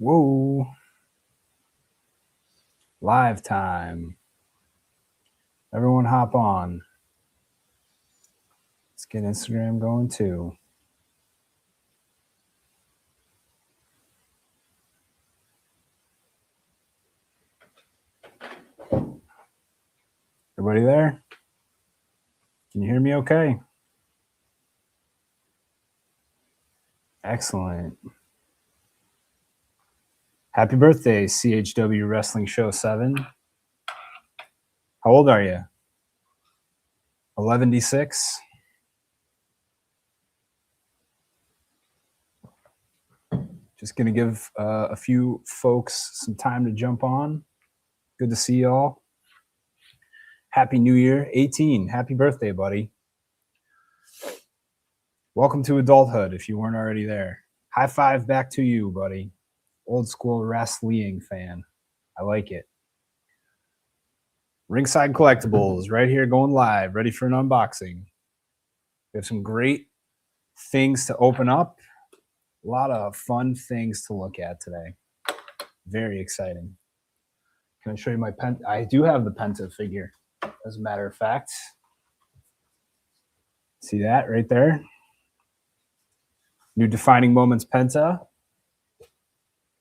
Whoa. Live time. Everyone hop on. Let's get Instagram going too. Everybody there? Can you hear me okay? Excellent. Happy birthday, CHW Wrestling Show 7. How old are you? 11D6. Just going to give a few folks some time to jump on. Good to see y'all. Happy New Year. 18. Happy birthday, buddy. Welcome to adulthood if you weren't already there. High five back to you, buddy. Old school wrestling fan. I like it. Ringside Collectibles right here going live, ready for an unboxing. We have some great things to open up. A lot of fun things to look at today. Very exciting. Can I show you my pen? I do have the Penta figure, as a matter of fact. See that right there? New Defining Moments Penta.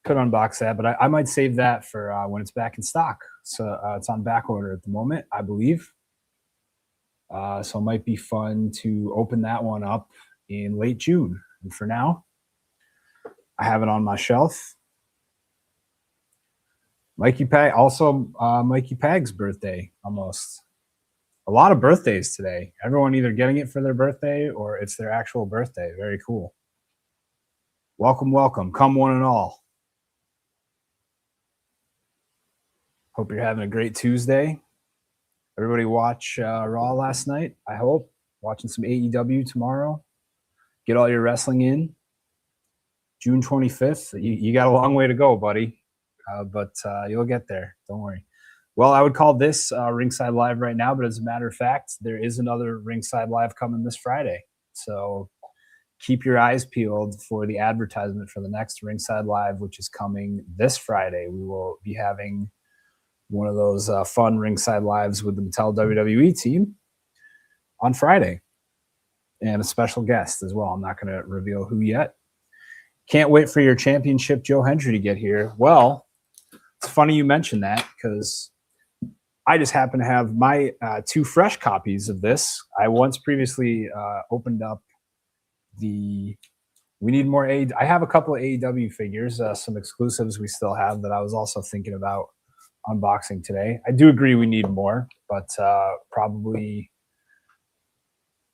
Could unbox that, but I might save that for when it's back in stock. So it's on back order at the moment, I believe. So it might be fun to open that one up in late June. And for now, I have it on my shelf. Mikey Pag, also Mikey Pag's birthday, almost. A lot of birthdays today. Everyone either getting it for their birthday or it's their actual birthday. Very cool. Welcome, welcome. Come one and all. Hope you're having a great Tuesday. Everybody watch Raw last night, I hope. Watching some AEW tomorrow. Get all your wrestling in. June 25th. You got a long way to go, buddy. But you'll get there. Don't worry. Well, I would call this Ringside Live right now, but as a matter of fact, there is another Ringside Live coming this Friday. So keep your eyes peeled for the advertisement for the next Ringside Live, which is coming this Friday. We will be having one of those fun Ringside Lives with the Mattel WWE team on Friday. And a special guest as well. I'm not going to reveal who yet. Can't wait for your championship Joe Hendry to get here. Well, it's funny you mentioned that because I just happen to have my 2 fresh copies of this. I once previously opened up the We Need More AEW. I have a couple of AEW figures, some exclusives we still have that I was also thinking about unboxing today. I do agree we need more, but probably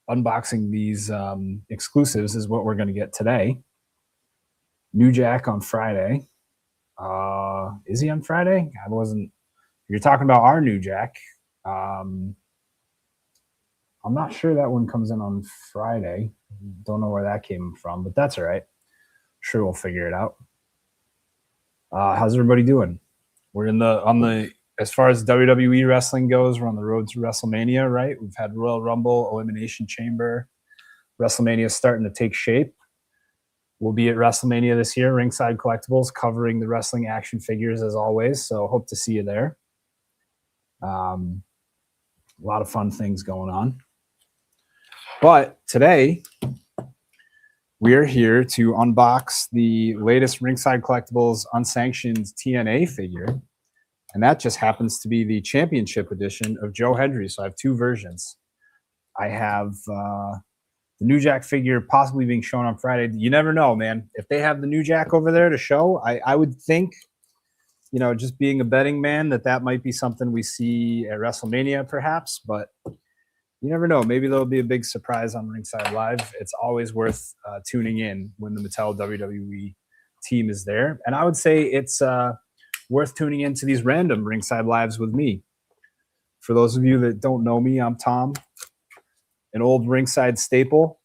unboxing these exclusives is what we're going to get today. New Jack on Friday. Is he on Friday? I wasn't. You're talking about our New Jack. I'm not sure that one comes in on Friday. Don't know where that came from, but that's all right. Sure, we'll figure it out. How's everybody doing? We're as far as WWE wrestling goes, we're on the road to WrestleMania, right? We've had Royal Rumble, Elimination Chamber. WrestleMania is starting to take shape. We'll be at WrestleMania this year, Ringside Collectibles, covering the wrestling action figures as always. So hope to see you there. A lot of fun things going on. But today, we are here to unbox the latest Ringside Collectibles Unsanctioned TNA figure. And that just happens to be the championship edition of Joe Hendry. So I have 2 versions. I have the New Jack figure possibly being shown on Friday. You never know, man. If they have the New Jack over there to show, I would think, you know, just being a betting man, that might be something we see at WrestleMania perhaps. But you never know. Maybe there'll be a big surprise on Ringside Live. It's always worth tuning in when the Mattel WWE team is there. And I would say it's worth tuning into these random Ringside Lives with me. For those of you that don't know me, I'm Tom, an old Ringside staple,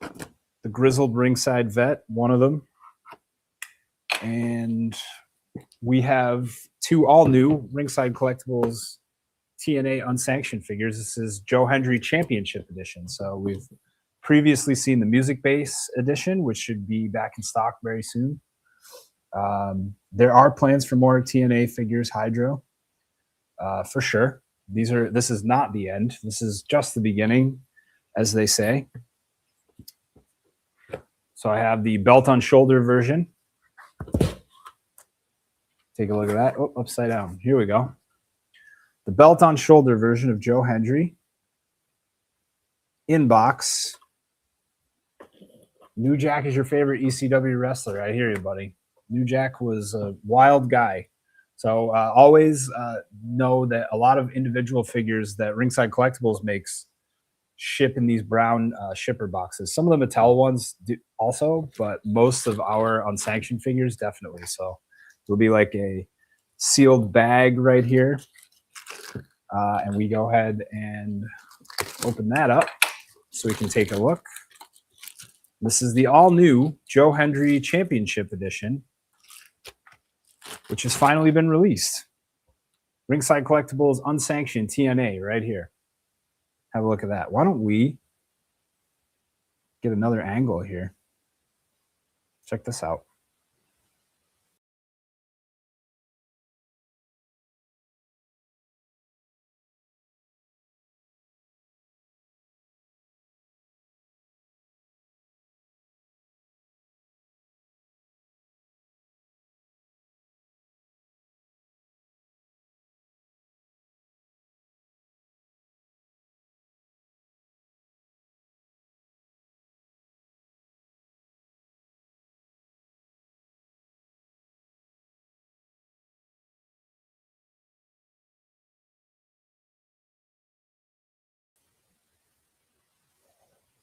the grizzled Ringside vet, one of them. And we have 2 all-new Ringside Collectibles TNA Unsanctioned figures. This is Joe Hendry Championship Edition. So we've previously seen the music base edition, which should be back in stock very soon. There are plans for more TNA figures, Hydro, for sure. This is not the end. This is just the beginning, as they say. So I have the belt on shoulder version. Take a look at that. Oh, upside down. Here we go. The belt on shoulder version of Joe Hendry. Inbox. New Jack is your favorite ECW wrestler. I hear you, buddy. New Jack was a wild guy. So always know that a lot of individual figures that Ringside Collectibles makes ship in these brown shipper boxes. Some of the Mattel ones do also, but most of our unsanctioned figures definitely. So it'll be like a sealed bag right here. And we go ahead and open that up so we can take a look. This is the all-new Joe Hendry Championship Edition, which has finally been released. Ringside Collectibles Unsanctioned TNA right here. Have a look at that. Why don't we get another angle here? Check this out.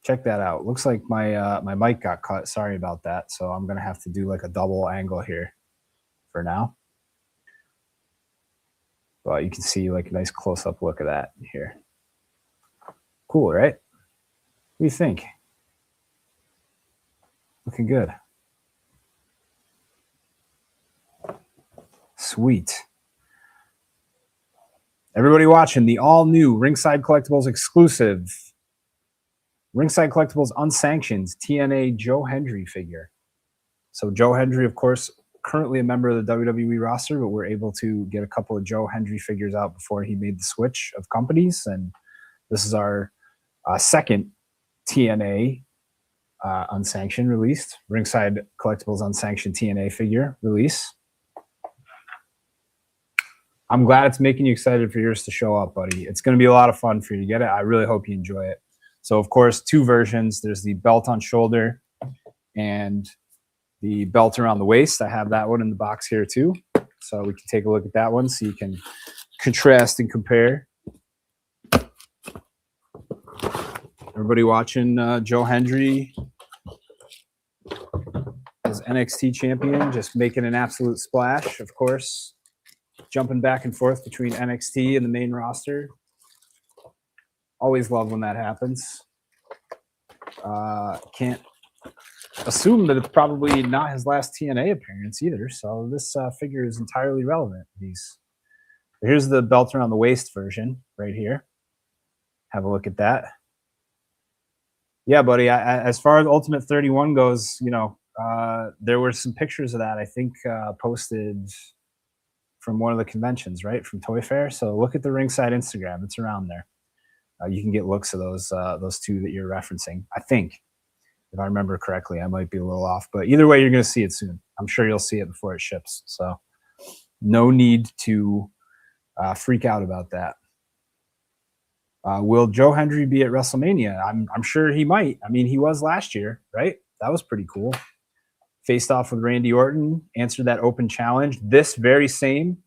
Check that out. Looks like my my mic got cut. Sorry about that. So I'm gonna have to do like a double angle here for now. But you can see like a nice close-up look of that here. Cool, right? What do you think? Looking good. Sweet. Everybody watching the all-new Ringside Collectibles exclusive Ringside Collectibles Unsanctioned TNA Joe Hendry figure. So Joe Hendry, of course, currently a member of the WWE roster, but we're able to get a couple of Joe Hendry figures out before he made the switch of companies. And this is our second TNA Unsanctioned released. Ringside Collectibles Unsanctioned TNA figure release. I'm glad it's making you excited for yours to show up, buddy. It's going to be a lot of fun for you to get it. I really hope you enjoy it. So, of course, two versions. There's the belt on shoulder and the belt around the waist. I have that one in the box here, too. So we can take a look at that one so you can contrast and compare. Everybody watching Joe Hendry as NXT champion, just making an absolute splash, of course. Jumping back and forth between NXT and the main roster. Always love when that happens. Can't assume that it's probably not his last TNA appearance either. So this figure is entirely relevant. Here's the belt around the waist version right here. Have a look at that. Yeah, buddy. As far as Ultimate 31 goes, you know, there were some pictures of that, I think, posted from one of the conventions, right? From Toy Fair. So look at the Ringside Instagram. It's around there. You can get looks of those two that you're referencing. I think, if I remember correctly, I might be a little off, but either way, you're going to see it soon. I'm sure you'll see it before it ships. So no need to freak out about that. Will Joe Hendry be at WrestleMania? I'm sure he might. I mean, he was last year, right? That was pretty cool. Faced off with Randy Orton, answered that open challenge. This very same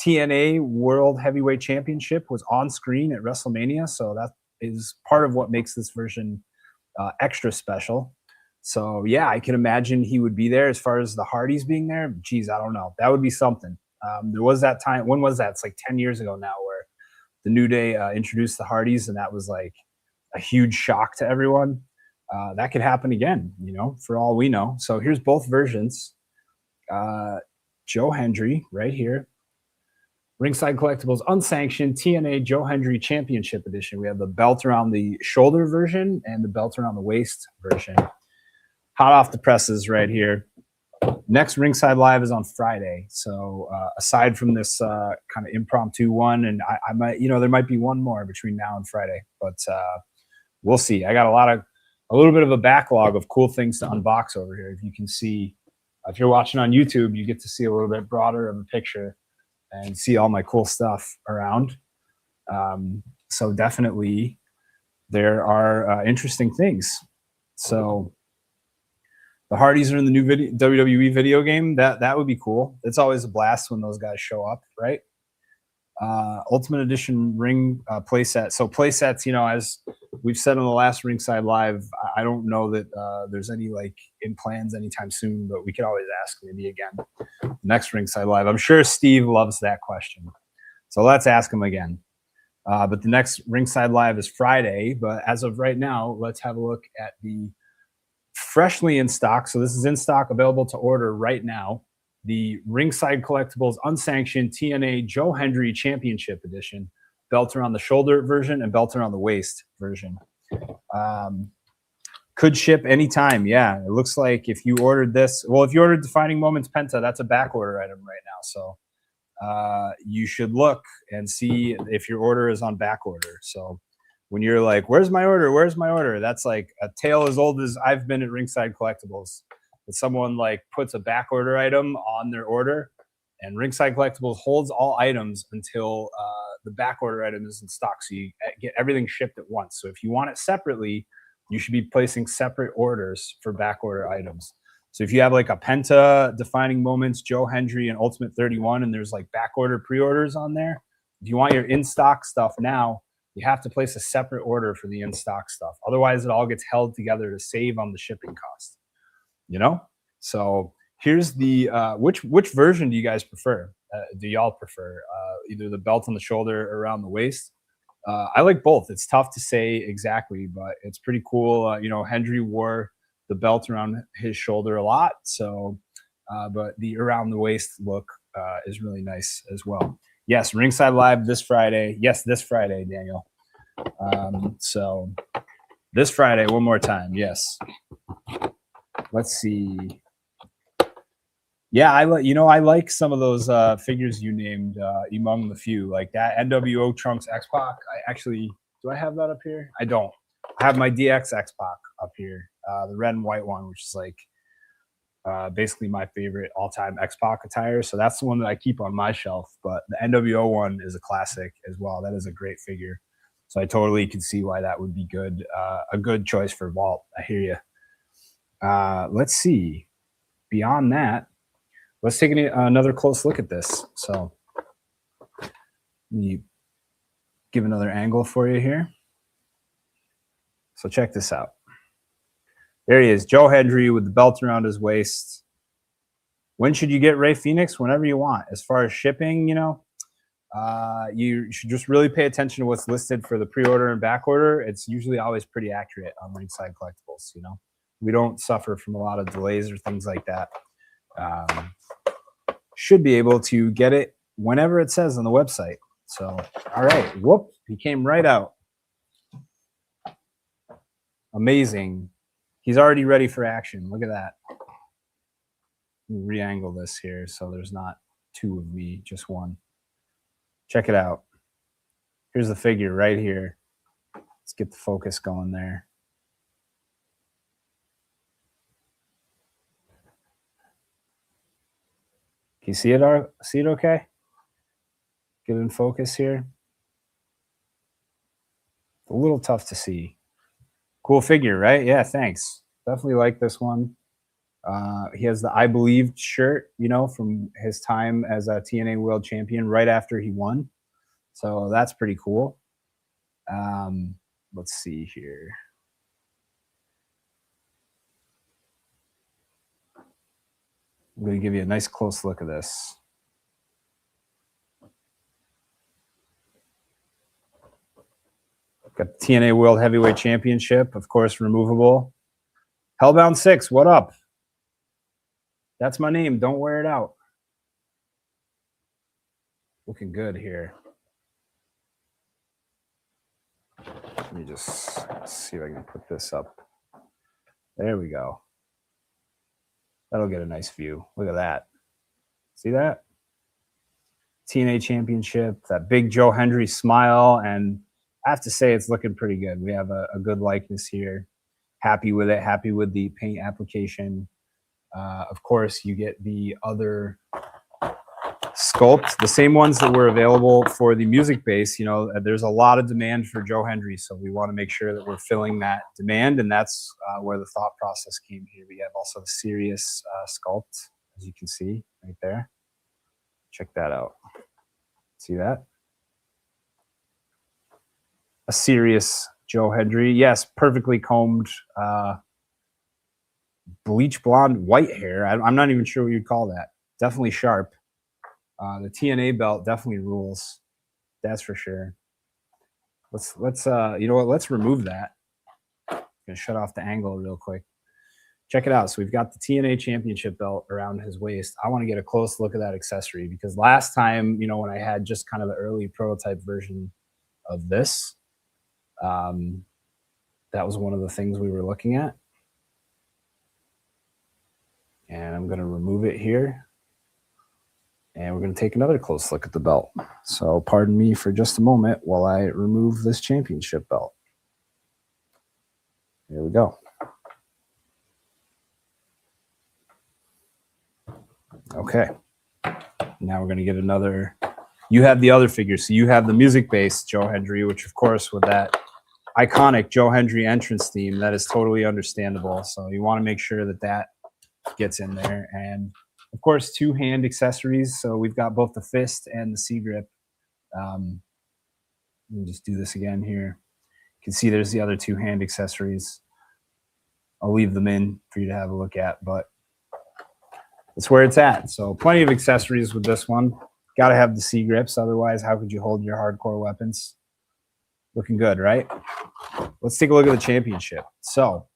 TNA World Heavyweight Championship was on screen at WrestleMania, so that is part of what makes this version extra special. So, yeah, I can imagine he would be there. As far as the Hardys being there, geez, I don't know. That would be something. There was that time. When was that? It's like 10 years ago now, where the New Day introduced the Hardys, and that was like a huge shock to everyone. That could happen again, you know, for all we know. So here's both versions. Joe Hendry right here. Ringside Collectibles Unsanctioned TNA Joe Hendry Championship Edition. We have the belt around the shoulder version and the belt around the waist version. Hot off the presses right here. Next Ringside Live is on Friday. So aside from this kind of impromptu one, and I might, there might be one more between now and Friday, but we'll see. I got a little bit of a backlog of cool things to unbox over here. If you can see, if you're watching on YouTube, you get to see a little bit broader of a picture and see all my cool stuff around. So definitely there are interesting things. So the Hardys are in the new WWE video game. That would be cool. It's always a blast when those guys show up, right? Ultimate Edition ring playset. So playsets, as we've said on the last Ringside Live, I don't know that there's any in plans anytime soon, but we could always ask maybe again next Ringside Live. I'm sure Steve loves that question, so let's ask him again. But the next Ringside Live is Friday. But as of right now, let's have a look at the freshly in stock. So this is in stock, available to order right now. The Ringside Collectibles Unsanctioned TNA Joe Hendry Championship Edition, belt around the shoulder version and belt around the waist version. Could ship anytime. Yeah, it looks like if you ordered this, well, if you ordered Defining Moments Penta, that's a back order item right now. So you should look and see if your order is on back order. So when you're like, where's my order? Where's my order? That's like a tale as old as I've been at Ringside Collectibles. That someone puts a back order item on their order, and Ringside Collectibles holds all items until the back order item is in stock. So you get everything shipped at once. So if you want it separately, you should be placing separate orders for back order items. So if you have a Penta, Defining Moments, Joe Hendry, and Ultimate 31, and there's back order pre-orders on there, if you want your in-stock stuff now, you have to place a separate order for the in-stock stuff. Otherwise, it all gets held together to save on the shipping cost. So here's the which version do you guys prefer? Do y'all prefer either the belt on the shoulder or around the waist? I like both. It's tough to say exactly, but it's pretty cool. Hendry wore the belt around his shoulder a lot, so but the around the waist look is really nice as well. Yes, Ringside Live this Friday. Yes, this Friday, Daniel. So this Friday, one more time. Yes. Let's see. Yeah, I like some of those figures you named among the few, like that NWO Trunks X-Pac. Do I have that up here? I don't. I have my DX X-Pac up here, the red and white one, which is basically my favorite all-time X-Pac attire. So that's the one that I keep on my shelf. But the NWO one is a classic as well. That is a great figure. So I totally can see why that would be good. A good choice for Vault. I hear you. Let's see. Beyond that, let's take another close look at this. So let me give another angle for you here. So check this out. There he is, Joe Hendry with the belt around his waist. When should you get Rey Fenix? Whenever you want. As far as shipping, you should just really pay attention to what's listed for the pre-order and back order. It's usually always pretty accurate on Ringside Collectibles. We don't suffer from a lot of delays or things like that. Should be able to get it whenever it says on the website. So, all right. Whoop, he came right out. Amazing. He's already ready for action. Look at that. Let me re-angle this here so there's not two of me, just one. Check it out. Here's the figure right here. Let's get the focus going there. Can you see it? See it okay? Get in focus here. It's a little tough to see. Cool figure, right? Yeah, thanks. Definitely like this one. He has the I Believed shirt, from his time as a TNA World Champion right after he won. So that's pretty cool. Let's see here. I'm going to give you a nice close look at this. Got the TNA World Heavyweight Championship, of course, removable. Hellbound 6, what up? That's my name. Don't wear it out. Looking good here. Let me just see if I can put this up. There we go. That'll get a nice view. Look at that. See that? TNA Championship, that big Joe Hendry smile, and I have to say it's looking pretty good. We have a good likeness here. Happy with it. Happy with the paint application. Of course, you get the other sculpt, the same ones that were available for the music base. You know, there's a lot of demand for Joe Hendry, so we want to make sure that we're filling that demand, and that's where the thought process came here. We have also the Sirius sculpt, as you can see right there. Check that out. See that? A Sirius Joe Hendry. Yes, perfectly combed, bleach blonde, white hair. I'm not even sure what you'd call that. Definitely sharp. The TNA belt definitely rules. That's for sure. Let's you know what? Let's remove that. I'm gonna shut off the angle real quick. Check it out. So we've got the TNA Championship belt around his waist. I want to get a close look at that accessory because last time, you know, when I had just kind of the early prototype version of this, that was one of the things we were looking at. And I'm going to remove it here. And we're going to take another close look at the belt. So pardon me for just a moment while I remove this championship belt. There we go. Okay. Now we're going to get another. You have the other figure. So you have the music-based Joe Hendry, which, of course, with that iconic Joe Hendry entrance theme, that is totally understandable. So you want to make sure that that gets in there. And, of course, two hand accessories. So we've got both the fist and the C-grip. Let me just do this again here. You can see there's the other two hand accessories. I'll leave them in for you to have a look at, but that's where it's at. So plenty of accessories with this one. Got to have the C-grips. Otherwise, how could you hold your hardcore weapons? Looking good, right? Let's take a look at the championship. So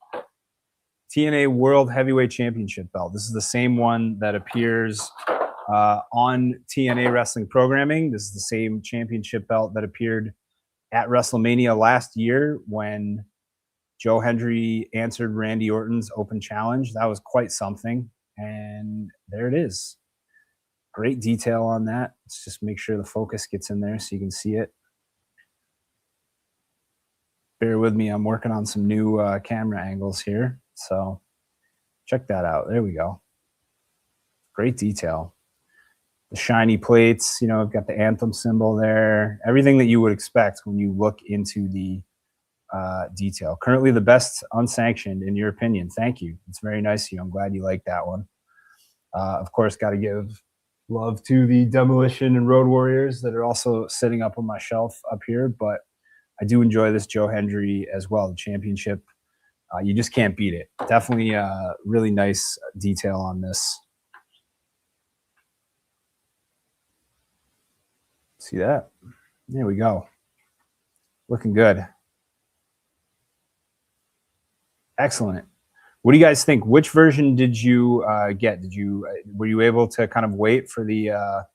TNA World Heavyweight Championship belt. This is the same one that appears on TNA Wrestling Programming. This is the same championship belt that appeared at WrestleMania last year when Joe Hendry answered Randy Orton's open challenge. That was quite something. And there it is. Great detail on that. Let's just make sure the focus gets in there so you can see it. Bear with me. I'm working on some new camera angles here. So check that out. There we go. Great detail. The shiny plates, you know, I've got the anthem symbol there. Everything that you would expect when you look into the detail. Currently the best unsanctioned, in your opinion. Thank you. It's very nice of you. I'm glad you like that one. Of course, got to give love to the Demolition and Road Warriors that are also sitting up on my shelf up here. But I do enjoy this Joe Hendry as well. The championship, you just can't beat it. Definitely really nice detail on this. See that? There we go. Looking good. Excellent. What do you guys think? Which version did you get? Were you able to kind of wait for the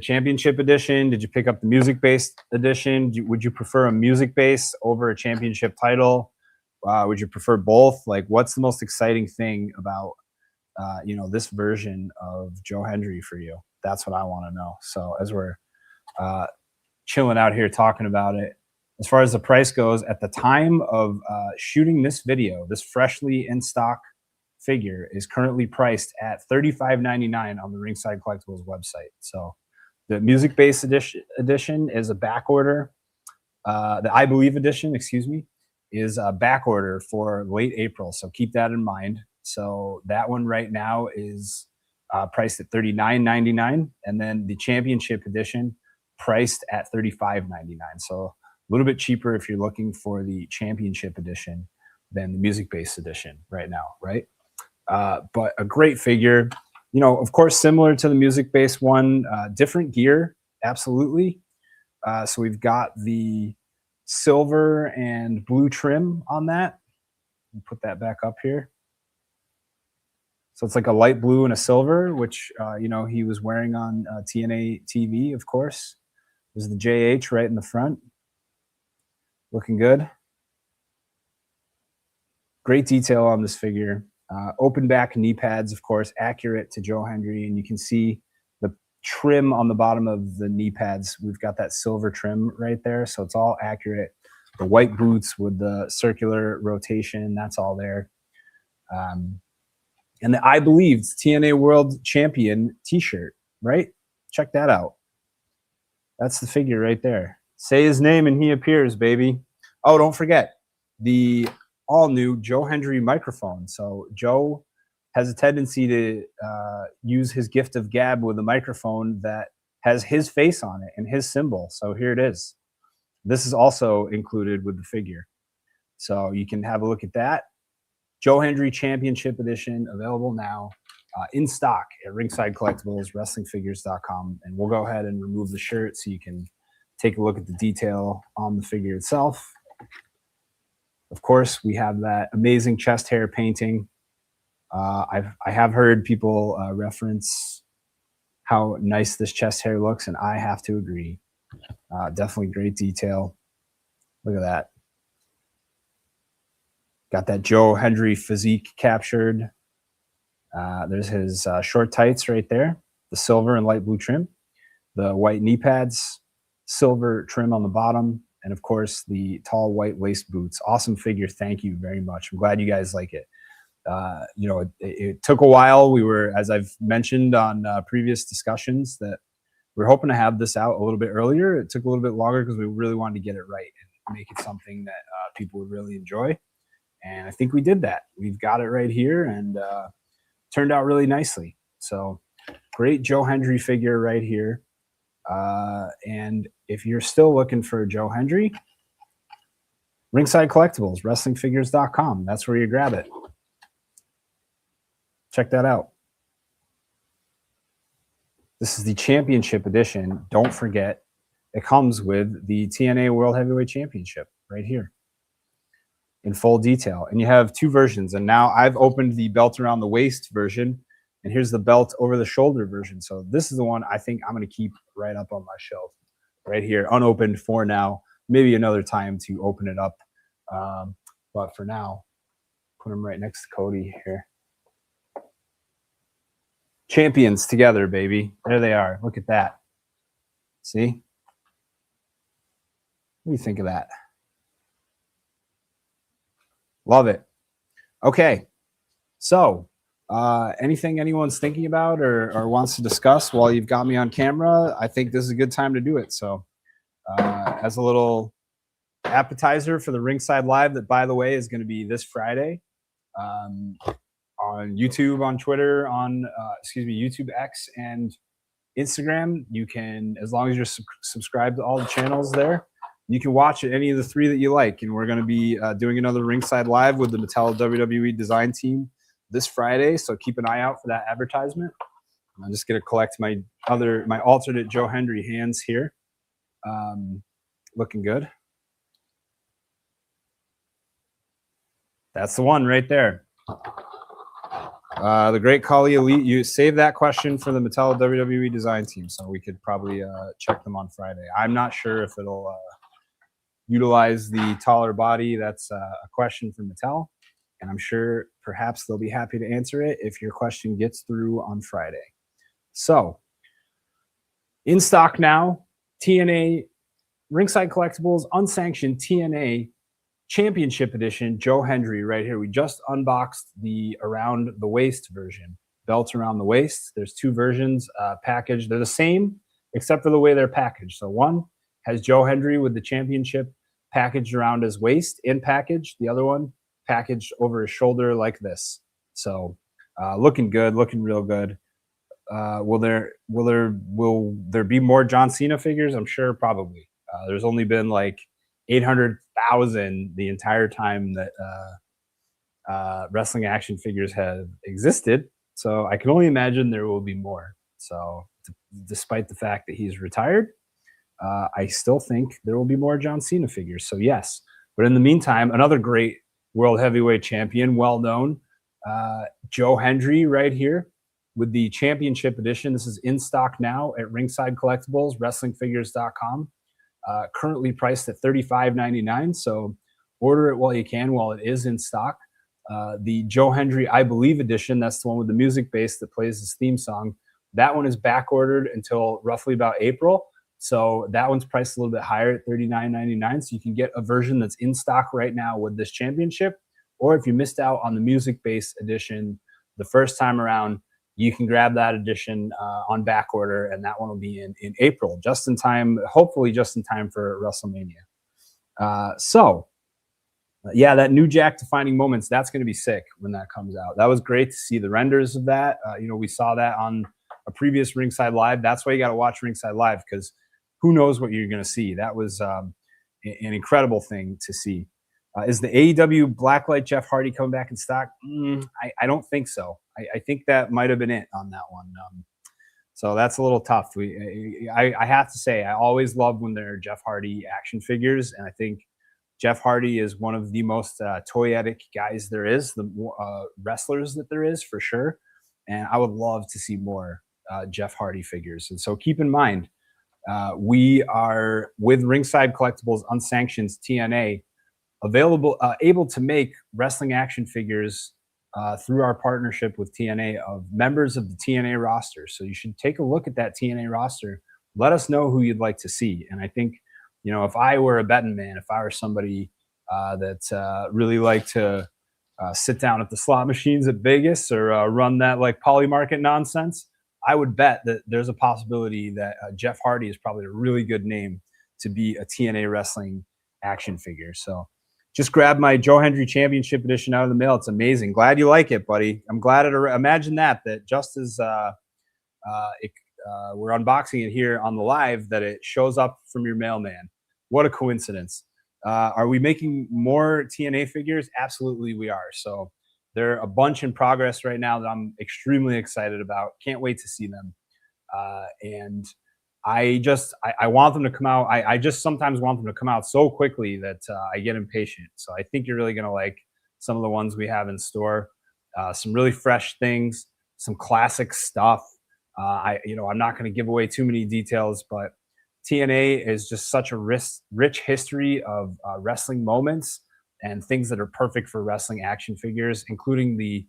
championship edition? Did you pick up the music-based edition? Would you prefer a music-base over a championship title? Would you prefer both? Like, what's the most exciting thing about you know, this version of Joe Hendry for you? That's what I want to know. So as we're chilling out here talking about it, as far as the price goes, at the time of shooting this video, this freshly in stock figure is currently priced at $35.99 on the Ringside Collectibles website. So the music-based edition is a back order. The I Believe edition, excuse me, is a back order for late April. So keep that in mind. So that one right now is priced at $39.99, and then the championship edition priced at $35.99. So a little bit cheaper if you're looking for the championship edition than the music-based edition right now, right? But a great figure. You know, of course, similar to the music-based one, different gear, absolutely. So we've got the silver and blue trim on that. Put that back up here. So it's like a light blue and a silver, which, you know, he was wearing on TNA TV, of course. There's the JH right in the front. Looking good. Great detail on this figure. Open back knee pads, of course, accurate to Joe Hendry. And you can see the trim on the bottom of the knee pads. We've got that silver trim right there. So it's all accurate. The white boots with the circular rotation, that's all there. And the I Believe TNA World Champion t-shirt, right? Check that out. That's the figure right there. Say his name and he appears, baby. Oh, don't forget the all-new Joe Hendry microphone. So Joe has a tendency to use his gift of gab with a microphone that has his face on it and his symbol. So here it is. This is also included with the figure. So you can have a look at that. Joe Hendry Championship Edition, available now in stock at Ringside Collectibles, WrestlingFigures.com. And we'll go ahead and remove the shirt so you can take a look at the detail on the figure itself. Of course, we have that amazing chest hair painting. I have heard people reference how nice this chest hair looks, and I have to agree. Definitely great detail. Look at that. Got that Joe Hendry physique captured. There's his short tights right there, the silver and light blue trim, the white knee pads, silver trim on the bottom, and of course the tall white lace boots. Awesome figure. Thank you very much. I'm glad you guys like it. You know, it took a while. We were, as I've mentioned on previous discussions, that we're hoping to have this out a little bit earlier. It took a little bit longer because we really wanted to get it right and make it something that people would really enjoy. And I think we did that. We've got it right here, and turned out really nicely. So great Joe Hendry figure right here. And if you're still looking for Joe Hendry, Ringside Collectibles, WrestlingFigures.com. That's where you grab it. Check that out. This is the Championship Edition. Don't forget, it comes with the TNA World Heavyweight Championship right here in full detail. And you have two versions. And now I've opened the belt around the waist version, and here's the belt over the shoulder version. So this is the one I think I'm going to keep right up on my shelf right here, unopened for now. Maybe another time to open it up. But for now, put them right next to Cody here. Champions together, baby. There they are. Look at that. See? What do you think of that? Love it. Okay. So, anything anyone's thinking about or wants to discuss while you've got me on camera, I think this is a good time to do it. So, as a little appetizer for the Ringside Live that, by the way, is going to be this Friday, on YouTube, on Twitter, on YouTube X and Instagram. You can, as long as you're subscribed to all the channels there, you can watch any of the three that you like. And we're going to be doing another Ringside Live with the Mattel WWE design team this Friday. So keep an eye out for that advertisement. I'm just going to collect my alternate Joe Hendry hands here. Looking good. That's the one right there. The Great Kali Elite. You save that question for the Mattel WWE design team, so we could probably check them on Friday. I'm not sure if it'll utilize the taller body. That's a question for Mattel, and I'm sure perhaps they'll be happy to answer it if your question gets through on Friday. So, in stock now, TNA Ringside Collectibles Unsanctioned TNA Championship Edition Joe Hendry right here. We just unboxed the around the waist version, belt around the waist. There's two versions packaged. They're the same except for the way they're packaged. So one has Joe Hendry with the championship packaged around his waist in package. The other one packaged over his shoulder like this. So looking good, looking real good. Will there be more John Cena figures? I'm sure probably. There's only been like 800,000 the entire time that wrestling action figures have existed. So I can only imagine there will be more. So despite the fact that he's retired, I still think there will be more John Cena figures. So yes, but in the meantime, another great world heavyweight champion, well known, Joe Hendry right here with the championship edition. This is in stock now at Ringside Collectibles, wrestlingfigures.com. Currently priced at $35.99. So order it while you can, while it is in stock. The Joe Hendry I Believe edition, that's the one with the music base that plays his theme song. That one is back ordered until roughly about April. So that one's priced a little bit higher at $39.99. So you can get a version that's in stock right now with this championship. Or if you missed out on the music base edition the first time around, you can grab that edition on back order, and that one will be in April, just in time, hopefully just in time for WrestleMania. Yeah, that New Jack Defining Moments, that's going to be sick when that comes out. That was great to see the renders of that. We saw that on a previous Ringside Live. That's why you got to watch Ringside Live, because who knows what you're going to see. That was an incredible thing to see. Is the AEW Blacklight Jeff Hardy coming back in stock? I don't think so. I think that might have been it on that one. So that's a little tough. I have to say, I always love when there are Jeff Hardy action figures, and I think Jeff Hardy is one of the most toyetic guys there is, the wrestlers that there is, for sure. And I would love to see more Jeff Hardy figures. And so keep in mind, we are, with Ringside Collectibles Unsanctioned TNA, able to make wrestling action figures through our partnership with TNA of members of the TNA roster. So you should take a look at that TNA roster. Let us know who you'd like to see. And I think, if I were a betting man, if I were somebody that really liked to sit down at the slot machines at Vegas or run that like poly market nonsense, I would bet that there's a possibility that Jeff Hardy is probably a really good name to be a TNA wrestling action figure. So just grab my Joe Hendry Championship Edition out of the mail. It's amazing. Glad you like it, buddy. I'm glad imagine that just as we're unboxing it here on the live, that it shows up from your mailman. What a coincidence. Are we making more TNA figures? Absolutely we are. So there are a bunch in progress right now that I'm extremely excited about. Can't wait to see them. And I want them to come out. I just sometimes want them to come out so quickly that I get impatient. So I think you're really going to like some of the ones we have in store. Some really fresh things, some classic stuff. I'm not going to give away too many details, but TNA is just such a rich history of wrestling moments and things that are perfect for wrestling action figures, including the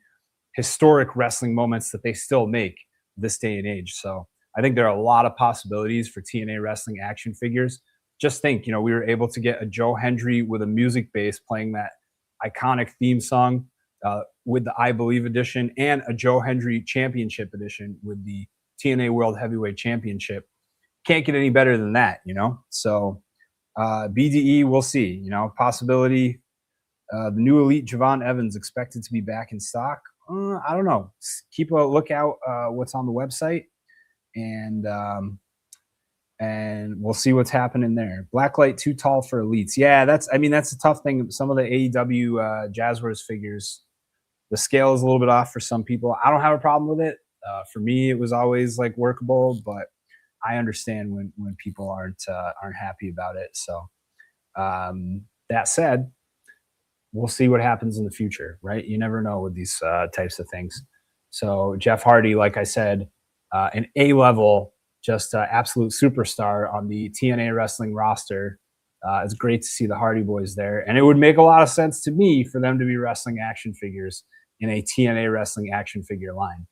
historic wrestling moments that they still make this day and age. So I think there are a lot of possibilities for TNA wrestling action figures. Just think, we were able to get a Joe Hendry with a music base playing that iconic theme song with the I Believe edition, and a Joe Hendry Championship edition with the TNA World Heavyweight Championship. Can't get any better than that, So BDE, we'll see, possibility. The new Elite Javon Evans expected to be back in stock. I don't know. Keep a lookout what's on the website. And we'll see what's happening there. Blacklight too tall for elites. Yeah, that's a tough thing. Some of the AEW Jazzwares figures, the scale is a little bit off for some people. I don't have a problem with it. For me, it was always like workable, but I understand when people aren't happy about it. So that said, we'll see what happens in the future, right? You never know with these types of things. So Jeff Hardy, like I said, an A-level, just absolute superstar on the TNA wrestling roster. It's great to see the Hardy Boys there. And it would make a lot of sense to me for them to be wrestling action figures in a TNA wrestling action figure line.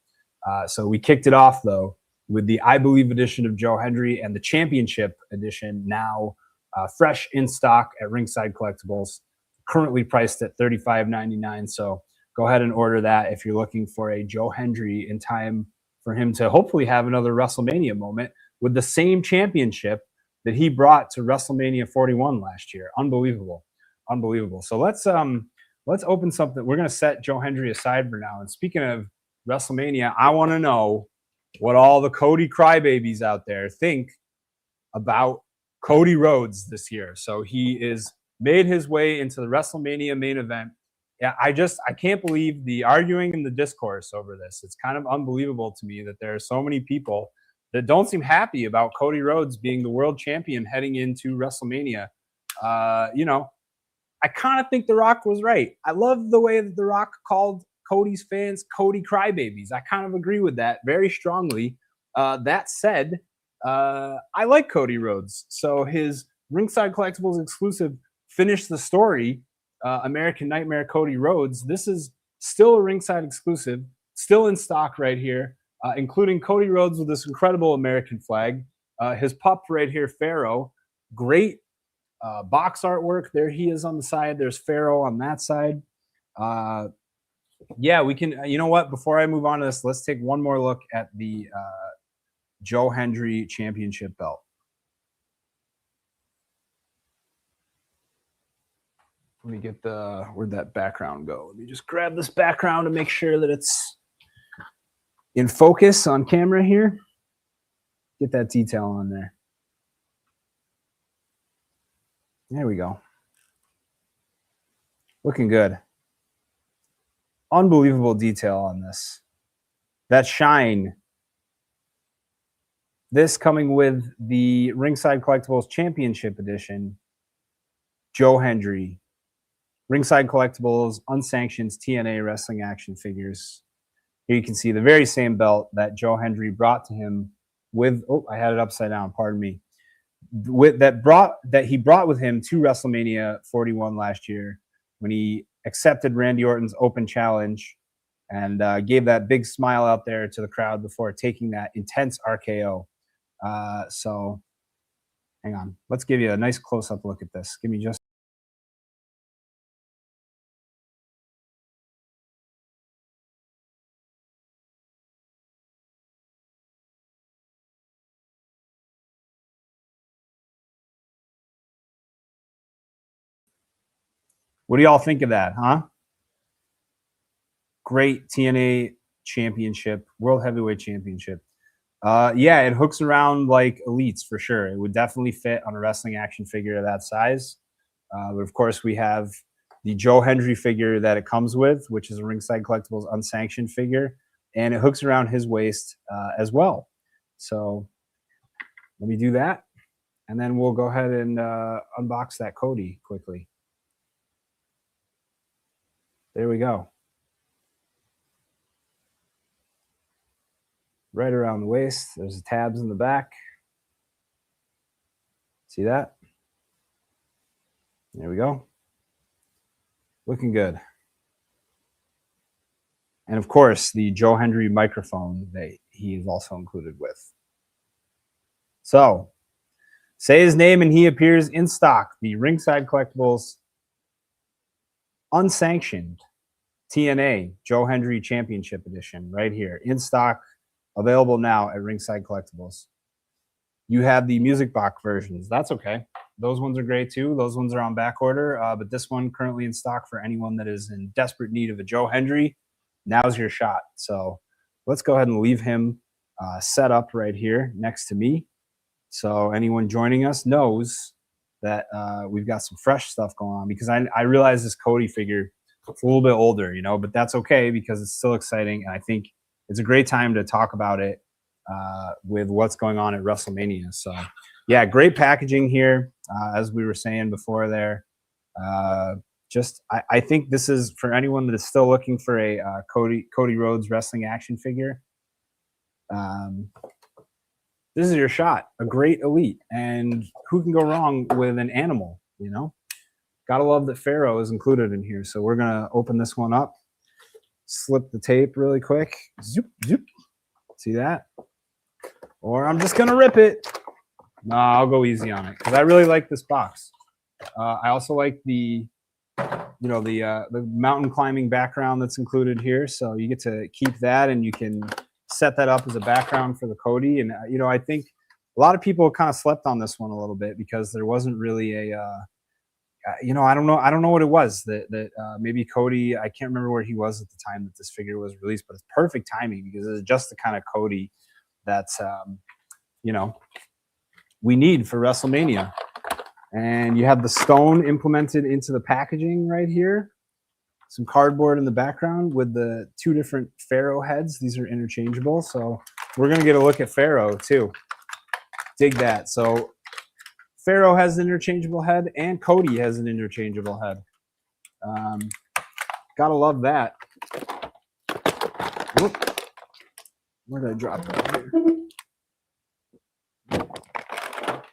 So we kicked it off, though, with the I Believe edition of Joe Hendry and the Championship edition, now fresh in stock at Ringside Collectibles, currently priced at $35.99. So go ahead and order that if you're looking for a Joe Hendry in time for him to hopefully have another WrestleMania moment with the same championship that he brought to WrestleMania 41 last year. Unbelievable. So let's open something. We're going to set Joe Hendry aside for now. And speaking of WrestleMania, I want to know what all the Cody crybabies out there think about Cody Rhodes this year. So he is made his way into the WrestleMania main event. Yeah, I can't believe the arguing and the discourse over this. It's kind of unbelievable to me that there are so many people that don't seem happy about Cody Rhodes being the world champion heading into WrestleMania. I kind of think The Rock was right. I love the way that The Rock called Cody's fans Cody crybabies. I kind of agree with that very strongly. That said, I like Cody Rhodes. So his Ringside Collectibles exclusive Finish the Story, American Nightmare Cody Rhodes. This is still a Ringside exclusive, still in stock right here, including Cody Rhodes with this incredible American flag. His pup right here, Pharaoh. Great box artwork. There he is on the side. There's Pharaoh on that side. Yeah, we can, you know what? Before I move on to this, let's take one more look at the Joe Hendry Championship belt. Let me get where'd that background go? Let me just grab this background to make sure that it's in focus on camera here. Get that detail on there. There we go. Looking good. Unbelievable detail on this. That shine. This coming with the Ringside Collectibles Championship Edition. Joe Hendry. Ringside Collectibles, Unsanctioned TNA wrestling action figures. Here you can see the very same belt that Joe Hendry brought to him with, oh, I had it upside down, pardon me. That he brought with him to WrestleMania 41 last year when he accepted Randy Orton's open challenge and gave that big smile out there to the crowd before taking that intense RKO. So hang on, let's give you a nice close-up look at this. Give me just what do y'all think of that, huh? Great TNA championship, World Heavyweight Championship. Yeah, it hooks around like elites for sure. It would definitely fit on a wrestling action figure of that size. But of course, we have the Joe Hendry figure that it comes with, which is a Ringside Collectibles Unsanctioned figure, and it hooks around his waist as well. So let me do that, and then we'll go ahead and unbox that Cody quickly. There we go. Right around the waist. There's the tabs in the back. See that? There we go. Looking good. And of course, the Joe Hendry microphone that he is also included with. So, say his name and he appears in stock. The Ringside Collectibles Unsanctioned TNA Joe Hendry Championship Edition right here in stock, available now at Ringside Collectibles. You have the music box versions. That's okay. Those ones are great too. Those ones are on back order, but this one currently in stock for anyone that is in desperate need of a Joe Hendry. Now's your shot. So let's go ahead and leave him set up right here next to me. So anyone joining us knows that we've got some fresh stuff going on, because I realize this Cody figure is a little bit older, you know, but that's okay because it's still exciting. And I think it's a great time to talk about it with what's going on at WrestleMania. So yeah, great packaging here, as we were saying before there. I think this is for anyone that is still looking for a Cody Rhodes wrestling action figure. This is your shot, a great elite. And who can go wrong with an animal, you know? Gotta love that Pharaoh is included in here. So we're gonna open this one up, slip the tape really quick. Zoop, zoop. See that? Or I'm just gonna rip it. No, I'll go easy on it because I really like this box. I also like the mountain climbing background that's included here. So you get to keep that, and you can set that up as a background for the Cody. And you know, I think a lot of people kind of slept on this one a little bit because there wasn't really a I don't know what it was that maybe Cody, I can't remember where he was at the time that this figure was released, but it's perfect timing because it's just the kind of Cody that's we need for WrestleMania. And you have the stone implemented into the packaging right here. Some cardboard in the background with the two different Pharaoh heads. These are interchangeable. So we're going to get a look at Pharaoh too. Dig that. So Pharaoh has an interchangeable head and Cody has an interchangeable head. Gotta love that. Where did I drop that here?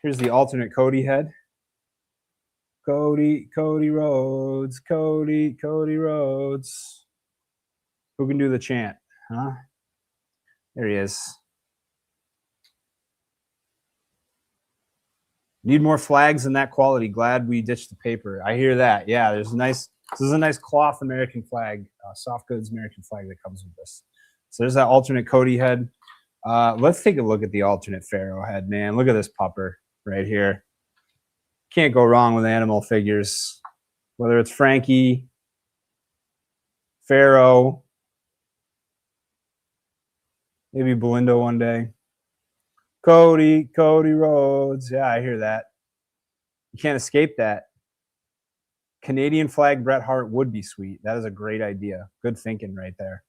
Here's the alternate Cody head. Cody Rhodes, Cody Rhodes. Who can do the chant? Huh? There he is. Need more flags in that quality. Glad we ditched the paper. I hear that. Yeah, there's a nice. This is a nice cloth American flag, soft goods American flag that comes with this. So there's that alternate Cody head. Let's take a look at the alternate Pharaoh head, man. Look at this pupper right here. Can't go wrong with animal figures. Whether it's Frankie, Pharaoh, maybe Belinda one day. Cody Rhodes. Yeah, I hear that. You can't escape that. Canadian flag Bret Hart would be sweet. That is a great idea. Good thinking right there.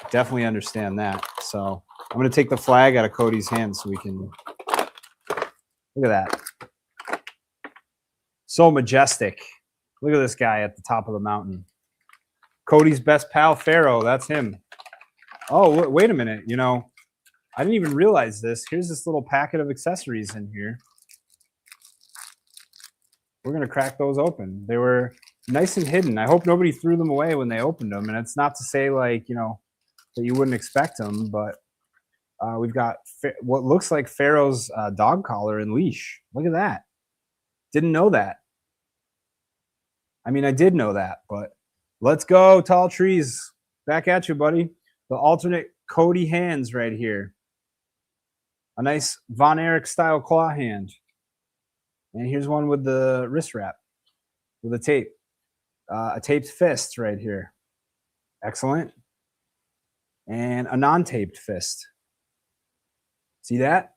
Definitely understand that. So I'm going to take the flag out of Cody's hand so we can look at that. So majestic. Look at this guy at the top of the mountain. Cody's best pal, Pharaoh. That's him. Oh, wait a minute. You know, I didn't even realize this. Here's this little packet of accessories in here. We're going to crack those open. They were nice and hidden. I hope nobody threw them away when they opened them. And it's not to say, like, you know, that you wouldn't expect them, but we've got what looks like Pharaoh's dog collar and leash. Look at that. Didn't know that. I mean, I did know that, but let's go, Tall Trees. Back at you, buddy. The alternate Cody hands right here. A nice Von Erich style claw hand. And here's one with the wrist wrap, with a tape. A taped fist right here. Excellent. And a non-taped fist. See that?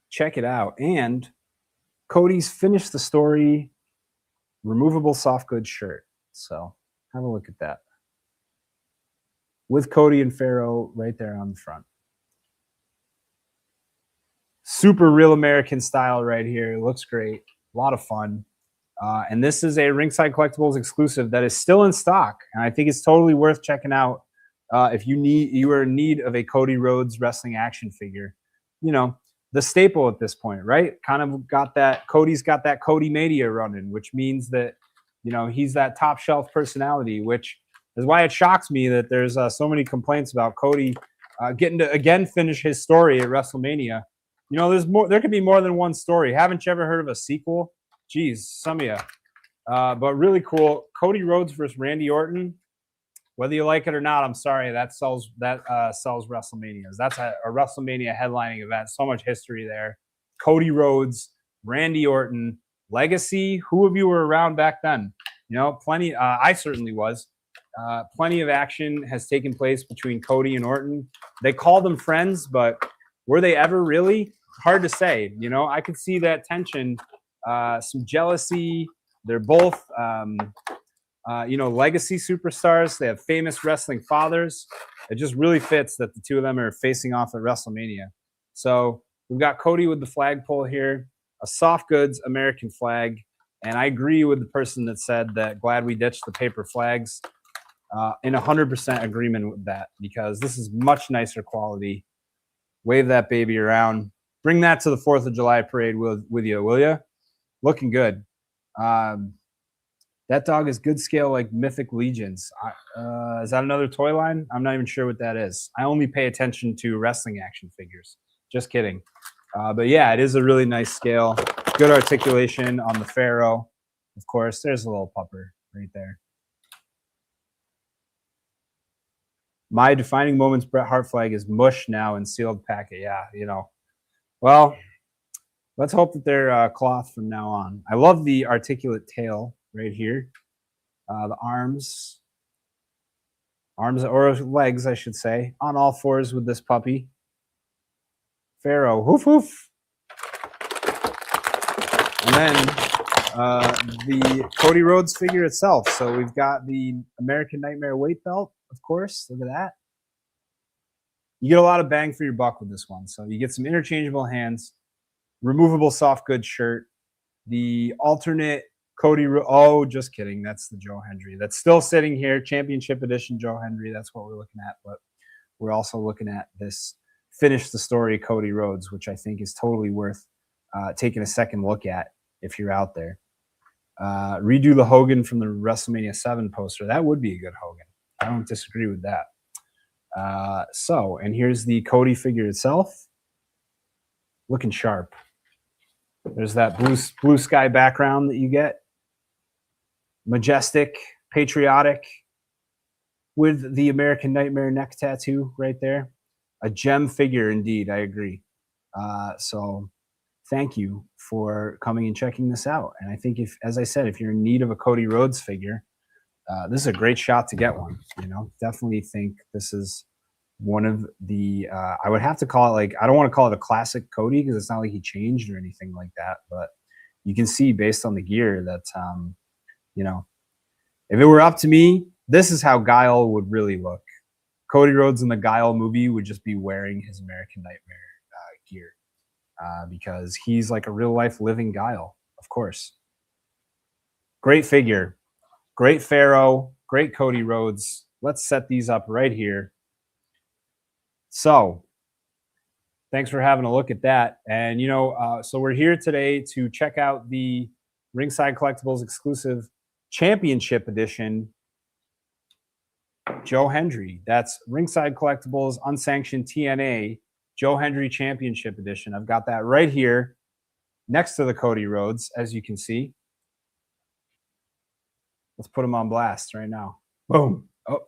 Check it out. And Cody's Finish the Story removable soft goods shirt. So have a look at that. With Cody and Pharaoh right there on the front. Super real American style right here. It looks great. A lot of fun. And this is a Ringside Collectibles exclusive that is still in stock. And I think it's totally worth checking out if you are in need of a Cody Rhodes wrestling action figure. You know, the staple at this point, right? Kind of got that, Cody's got that Cody Mania running, which means that, you know, he's that top shelf personality, which is why it shocks me that there's so many complaints about Cody getting to, again, finish his story at WrestleMania. You know, there could be more than one story. Haven't you ever heard of a sequel? Geez, some of you. But really cool. Cody Rhodes versus Randy Orton. Whether you like it or not, I'm sorry, that sells WrestleManias. That's a WrestleMania headlining event. So much history there. Cody Rhodes, Randy Orton, legacy. Who of you were around back then? You know, plenty. I certainly was. Plenty of action has taken place between Cody and Orton. They called them friends, but were they ever really? Hard to say. You know, I could see that tension, some jealousy. They're both, you know, legacy superstars. They have famous wrestling fathers. It just really fits that the two of them are facing off at WrestleMania. So we've got Cody with the flagpole here, a soft goods American flag. And I agree with the person that said that glad we ditched the paper flags. In 100% agreement with that, because this is much nicer quality. Wave that baby around. Bring that to the 4th of July parade with you, will you? Looking good. That dog is good scale like Mythic Legions. Is that another toy line? I'm not even sure what that is. I only pay attention to wrestling action figures. Just kidding. But yeah, it is a really nice scale. Good articulation on the Pharaoh. Of course, there's a little pupper right there. My defining moments Bret Hart flag is mush now in sealed packet. Yeah, you know. Well, let's hope that they're cloth from now on. I love the articulate tail right here. The arms or legs, I should say, on all fours with this puppy. Pharaoh, hoof hoof. And then the Cody Rhodes figure itself. So we've got the American Nightmare weight belt, of course. Look at that. You get a lot of bang for your buck with this one. So you get some interchangeable hands, removable soft goods shirt, the alternate Oh, just kidding. That's the Joe Hendry. That's still sitting here. Championship edition Joe Hendry. That's what we're looking at. But we're also looking at this Finish the Story Cody Rhodes, which I think is totally worth taking a second look at if you're out there. Redo the Hogan from the WrestleMania 7 poster. That would be a good Hogan. I don't disagree with that. And here's the Cody figure itself. Looking sharp. There's that blue sky background that you get. Majestic, patriotic, with the American Nightmare neck tattoo right there. A gem figure indeed, I agree. So thank you for coming and checking this out. And I think as I said, if you're in need of a Cody Rhodes figure, this is a great shot to get one. Definitely think this is one of the, I would have to call it I don't want to call it a classic Cody because it's not like he changed or anything like that, but you can see based on the gear that, if it were up to me, this is how Guile would really look. Cody Rhodes in the Guile movie would just be wearing his American Nightmare gear because he's like a real life living Guile, of course. Great figure, great Pharaoh, great Cody Rhodes. Let's set these up right here. So thanks for having a look at that. And, so we're here today to check out the Ringside Collectibles exclusive Championship Edition Joe Hendry. That's Ringside Collectibles Unsanctioned TNA Joe Hendry Championship Edition. I've got that right here next to the Cody Rhodes, as you can see. Let's put him on blast right now. Boom. Oh,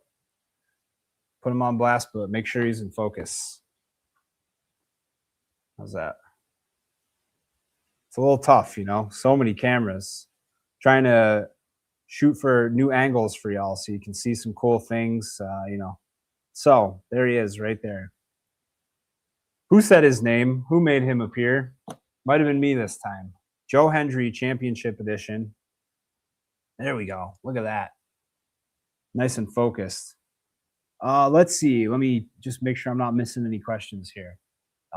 put him on blast, but make sure he's in focus. How's that? It's a little tough, so many cameras. Trying to shoot for new angles for y'all so you can see some cool things, So there he is right there. Who said his name? Who made him appear? Might have been me this time. Joe Hendry Championship Edition. There we go. Look at that. Nice and focused. Let's see. Let me just make sure I'm not missing any questions here.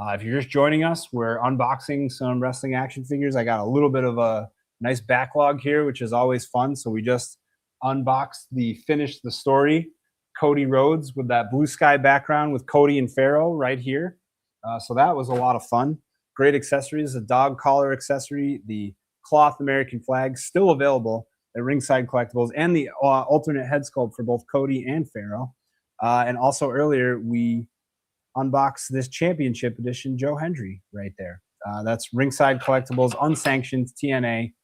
If you're just joining us, we're unboxing some wrestling action figures. I got a little bit of a nice backlog here, which is always fun. So we just unboxed the Finish the Story Cody Rhodes with that blue sky background with Cody and Pharaoh right here. So that was a lot of fun. Great accessories, a dog collar accessory, the cloth American flag still available at Ringside Collectibles, and the alternate head sculpt for both Cody and Pharaoh. And also earlier, we unboxed this Championship Edition Joe Hendry right there. That's Ringside Collectibles Unsanctioned TNA,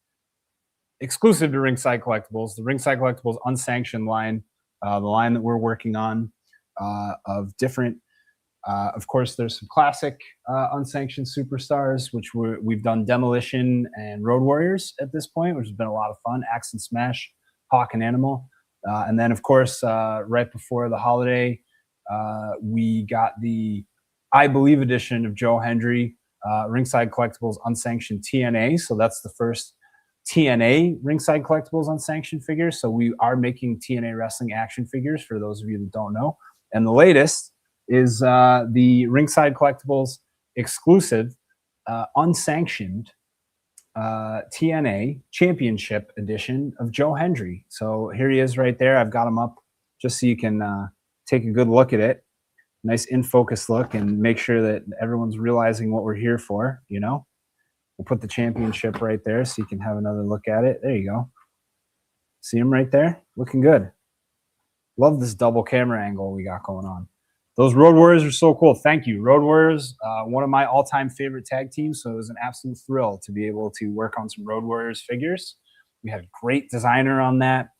exclusive to Ringside Collectibles, the Ringside Collectibles Unsanctioned line, the line that we're working on of different, of course, there's some classic unsanctioned superstars, which we've done Demolition and Road Warriors at this point, which has been a lot of fun. Axe and Smash, Hawk and Animal. And then, of course, right before the holiday, we got the I Believe edition of Joe Hendry, Ringside Collectibles Unsanctioned TNA. So that's the first TNA Ringside Collectibles Unsanctioned figures. So we are making TNA wrestling action figures for those of you that don't know. And the latest is the Ringside Collectibles exclusive unsanctioned TNA Championship Edition of Joe Hendry. So here he is right there. I've got him up just so you can take a good look at it. Nice in focus look, and make sure that everyone's realizing what we're here for, We'll put the championship right there so you can have another look at it. There you go. See him right there? Looking good. Love this double camera angle we got going on. Those Road Warriors are so cool. Thank you. Road Warriors, one of my all-time favorite tag teams, so it was an absolute thrill to be able to work on some Road Warriors figures. We had a great designer on that.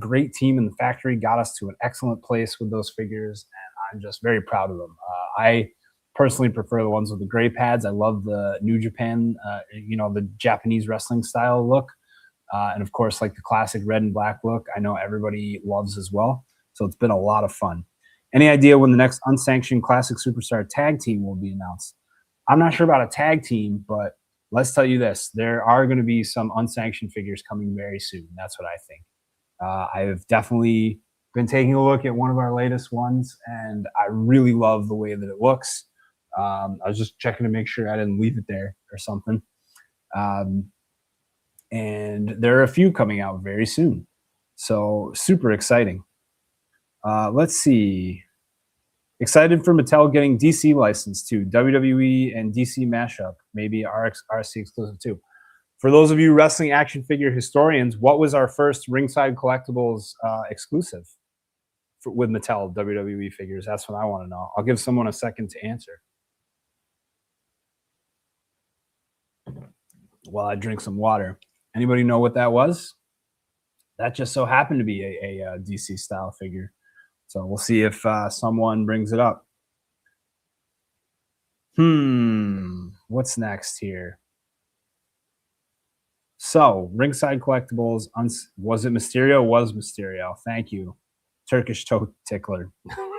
Great team in the factory, got us to an excellent place with those figures, and I'm just very proud of them. I personally prefer the ones with the gray pads. I love the New Japan, the Japanese wrestling style look. And of course, like the classic red and black look, I know everybody loves as well. So it's been a lot of fun. Any idea when the next unsanctioned classic superstar tag team will be announced? I'm not sure about a tag team, but let's tell you this. There are going to be some unsanctioned figures coming very soon. That's what I think. I've definitely been taking a look at one of our latest ones, and I really love the way that it looks. I was just checking to make sure I didn't leave it there or something. And there are a few coming out very soon. So super exciting. Let's see. Excited for Mattel getting DC license too. WWE and DC mashup, maybe RC exclusive too. For those of you wrestling action figure historians, what was our first Ringside Collectibles exclusive with Mattel WWE figures? That's what I want to know. I'll give someone a second to answer while I drink some water. Anybody know what that was? That just so happened to be a DC style figure. So we'll see if someone brings it up. What's next here? So, Ringside Collectibles, was it Mysterio? Was Mysterio. Thank you. Turkish toe tickler.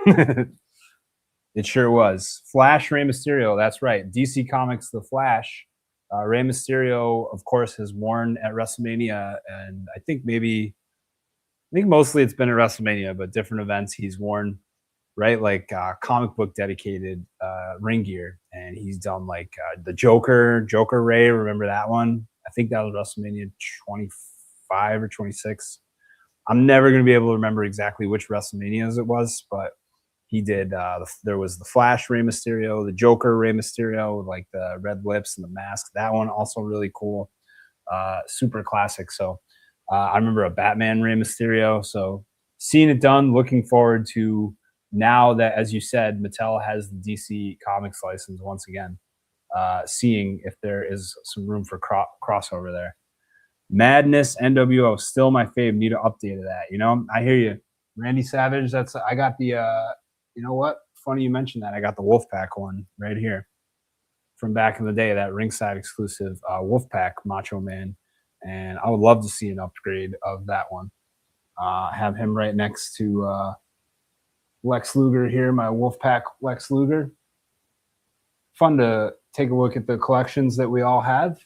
It sure was. Flash Rey Mysterio, that's right. DC Comics The Flash. Rey Mysterio, of course, has worn at WrestleMania, and I think mostly it's been at WrestleMania, but different events he's worn, right? Like comic book dedicated ring gear. And he's done like the Joker Ray. Remember that one? I think that was WrestleMania 25 or 26. I'm never going to be able to remember exactly which WrestleManias it was, but he did. There was the Flash Rey Mysterio, the Joker Rey Mysterio with like the red lips and the mask. That one also really cool. Super classic. So I remember a Batman Rey Mysterio. So seeing it done, looking forward to now that, as you said, Mattel has the DC Comics license once again. Seeing if there is some room for crossover there. Madness NWO, still my fave. Need an update of that. You know, I hear you, Randy Savage. I got the. You know what? Funny you mentioned that. I got the Wolfpack one right here from back in the day. That ringside exclusive Wolfpack Macho Man, and I would love to see an upgrade of that one. Have him right next to Lex Luger here, my Wolfpack Lex Luger. Fun to take a look at the collections that we all have,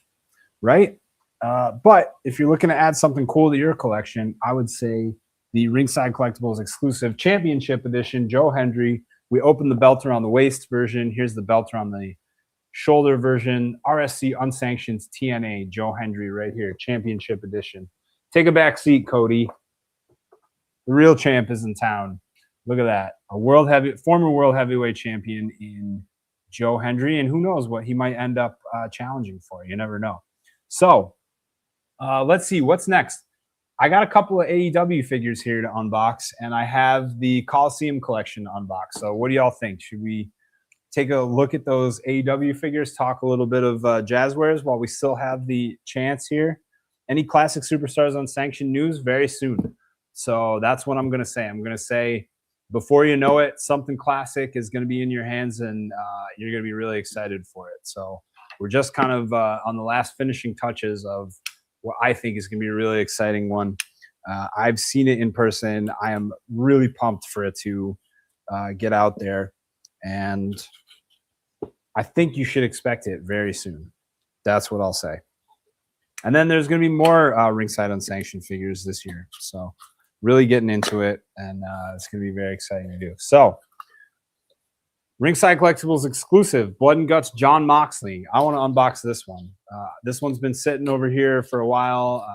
right? But if you're looking to add something cool to your collection, I would say the Ringside Collectibles exclusive Championship Edition, Joe Hendry. We opened the belt around the waist version. Here's the belt around the shoulder version. RSC Unsanctioned TNA, Joe Hendry right here, Championship Edition. Take a back seat, Cody. The real champ is in town. Look at that. Former world heavyweight champion in Joe Hendry, and who knows what he might end up challenging for. You never know. So let's see what's next. I got a couple of AEW figures here to unbox, and I have the Coliseum collection to unbox. So what do y'all think? Should we take a look at those AEW figures, talk a little bit of Jazzwares while we still have the chance here? Any Classic Superstars Unsanctioned news? Very soon. So that's what I'm going to say. I'm going to say, before you know it, something classic is going to be in your hands, and you're going to be really excited for it. So we're just kind of on the last finishing touches of what I think is going to be a really exciting one. I've seen it in person. I am really pumped for it to get out there, and I think you should expect it very soon. That's what I'll say. And then there's going to be more Ringside Unsanctioned figures this year. So really getting into it, and it's going to be very exciting to do. So Ringside Collectibles exclusive, Blood and Guts John Moxley. I want to unbox this one. This one's been sitting over here for a while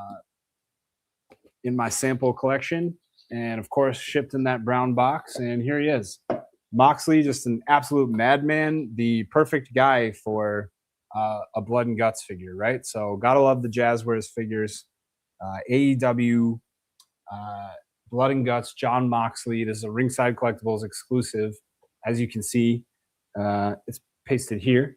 in my sample collection, and of course shipped in that brown box, and here he is. Moxley, just an absolute madman, the perfect guy for a Blood and Guts figure, right? So gotta love the Jazzwares figures. AEW, Blood and Guts, John Moxley. This is a Ringside Collectibles exclusive. As you can see, it's pasted here.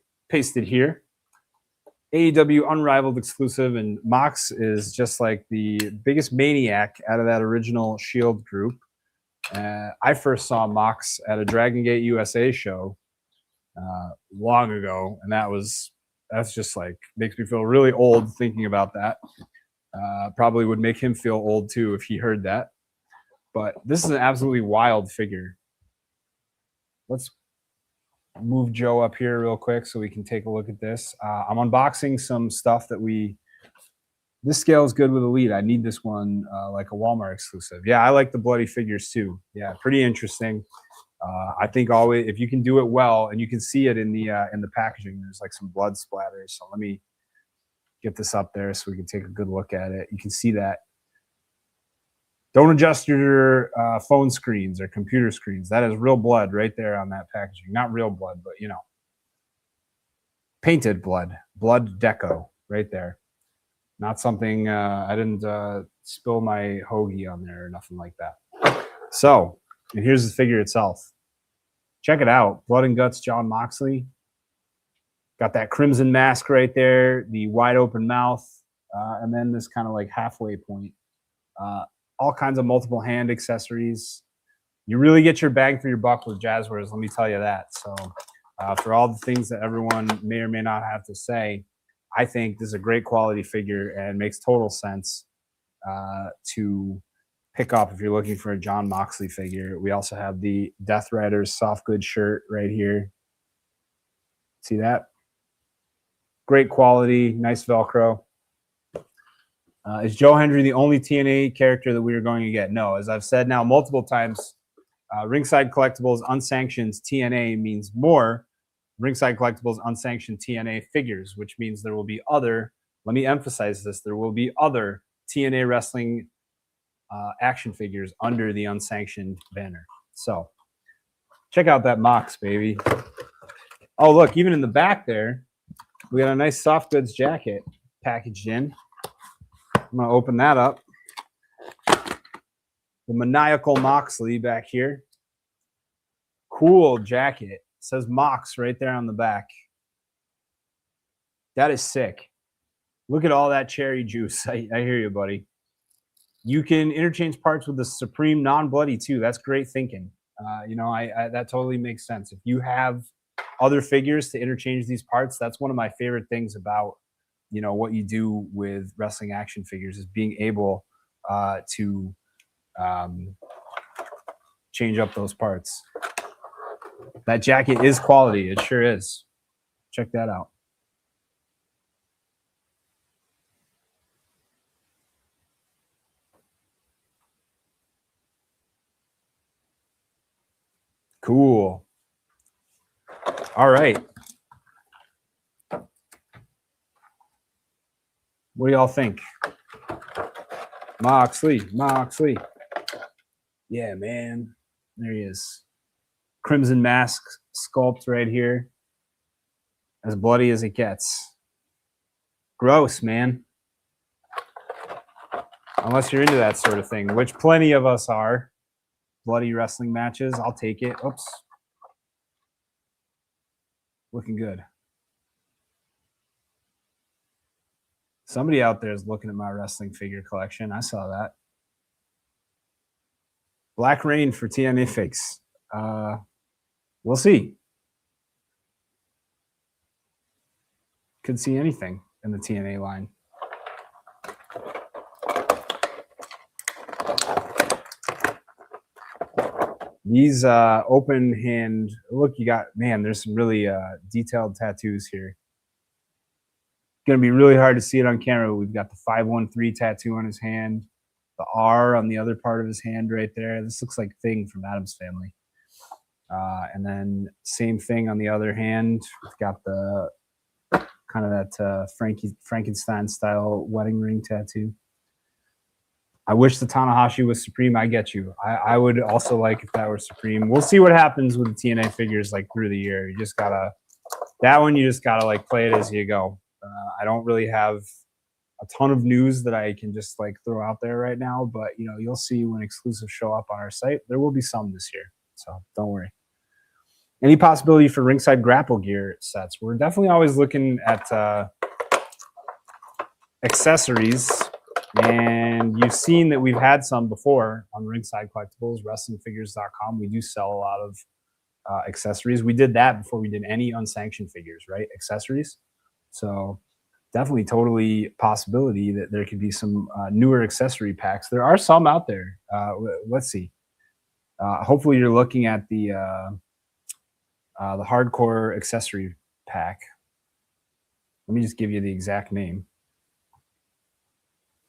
AEW Unrivaled exclusive, and Mox is just like the biggest maniac out of that original Shield group. I first saw Mox at a Dragon Gate USA show long ago, and that's just like makes me feel really old thinking about that. Probably would make him feel old too if he heard that. But this is an absolutely wild figure. Let's move Joe up here real quick so we can take a look at this. I'm unboxing some stuff that this scale is good with Elite. I need this one like a Walmart exclusive. Yeah, I like the bloody figures too. Yeah, pretty interesting. I think always if you can do it well, and you can see it in the packaging, there's like some blood splatters. So let me get this up there so we can take a good look at it. You can see that. Don't adjust your phone screens or computer screens. That is real blood right there on that packaging. Not real blood, but, you know, painted blood. Blood deco right there. Not something, I didn't spill my hoagie on there or nothing like that. So, and here's the figure itself. Check it out. Blood and Guts Jon Moxley. Got that crimson mask right there, the wide open mouth, and then this kind of like halfway point. All kinds of multiple hand accessories. You really get your bang for your buck with Jazzwares, let me tell you that. So for all the things that everyone may or may not have to say, I think this is a great quality figure and makes total sense to pick up if you're looking for a Jon Moxley figure. We also have the Death Riders soft goods shirt right here. See that? Great quality, nice Velcro. Is Joe Hendry the only TNA character that we are going to get? No, as I've said now multiple times, Ringside Collectibles Unsanctioned TNA means more Ringside Collectibles Unsanctioned TNA figures, which means there will be other, let me emphasize this, there will be other TNA wrestling action figures under the Unsanctioned banner. So check out that Mox, baby. Oh, look, even in the back there, we got a nice soft goods jacket packaged in. I'm going to open that up. The Maniacal Moxley back here. Cool jacket. It says Mox right there on the back. That is sick. Look at all that cherry juice. I hear you, buddy. You can interchange parts with the Supreme non-bloody too. That's great thinking. You know, that totally makes sense. If you have other figures to interchange these parts, that's one of my favorite things about, you know, what you do with wrestling action figures is being able to change up those parts. That jacket is quality. It sure is. Check that out. Cool. All right. What do y'all think? Moxley. Yeah, man. There he is. Crimson mask sculpt right here. As bloody as it gets. Gross, man. Unless you're into that sort of thing, which plenty of us are. Bloody wrestling matches. I'll take it. Oops. Looking good. Somebody out there is looking at my wrestling figure collection. I saw that. Black Rain for TNA figs. We'll see. Could see anything in the TNA line. These open hand, look, you got, man, there's some really detailed tattoos here. Going to be really hard to see it on camera. We've got the 513 tattoo on his hand, the R on the other part of his hand right there. This looks like Thing from Addams Family. And then same thing on the other hand. We've got the kind of that Frankenstein style wedding ring tattoo. I wish the Tanahashi was Supreme. I get you. I would also like if that were Supreme. We'll see what happens with the TNA figures like through the year. You just gotta, that one you just gotta like play it as you go. I don't really have a ton of news that I can just like throw out there right now, but you know, you'll see when exclusives show up on our site. There will be some this year, so don't worry. Any possibility for Ringside Grapple Gear sets? We're definitely always looking at accessories, and you've seen that we've had some before on Ringside Collectibles, WrestlingFigures.com. We do sell a lot of accessories. We did that before we did any unsanctioned figures, right? Accessories. So definitely totally possibility that there could be some newer accessory packs. There are some out there. Let's see. Hopefully you're looking at the hardcore accessory pack. Let me just give you the exact name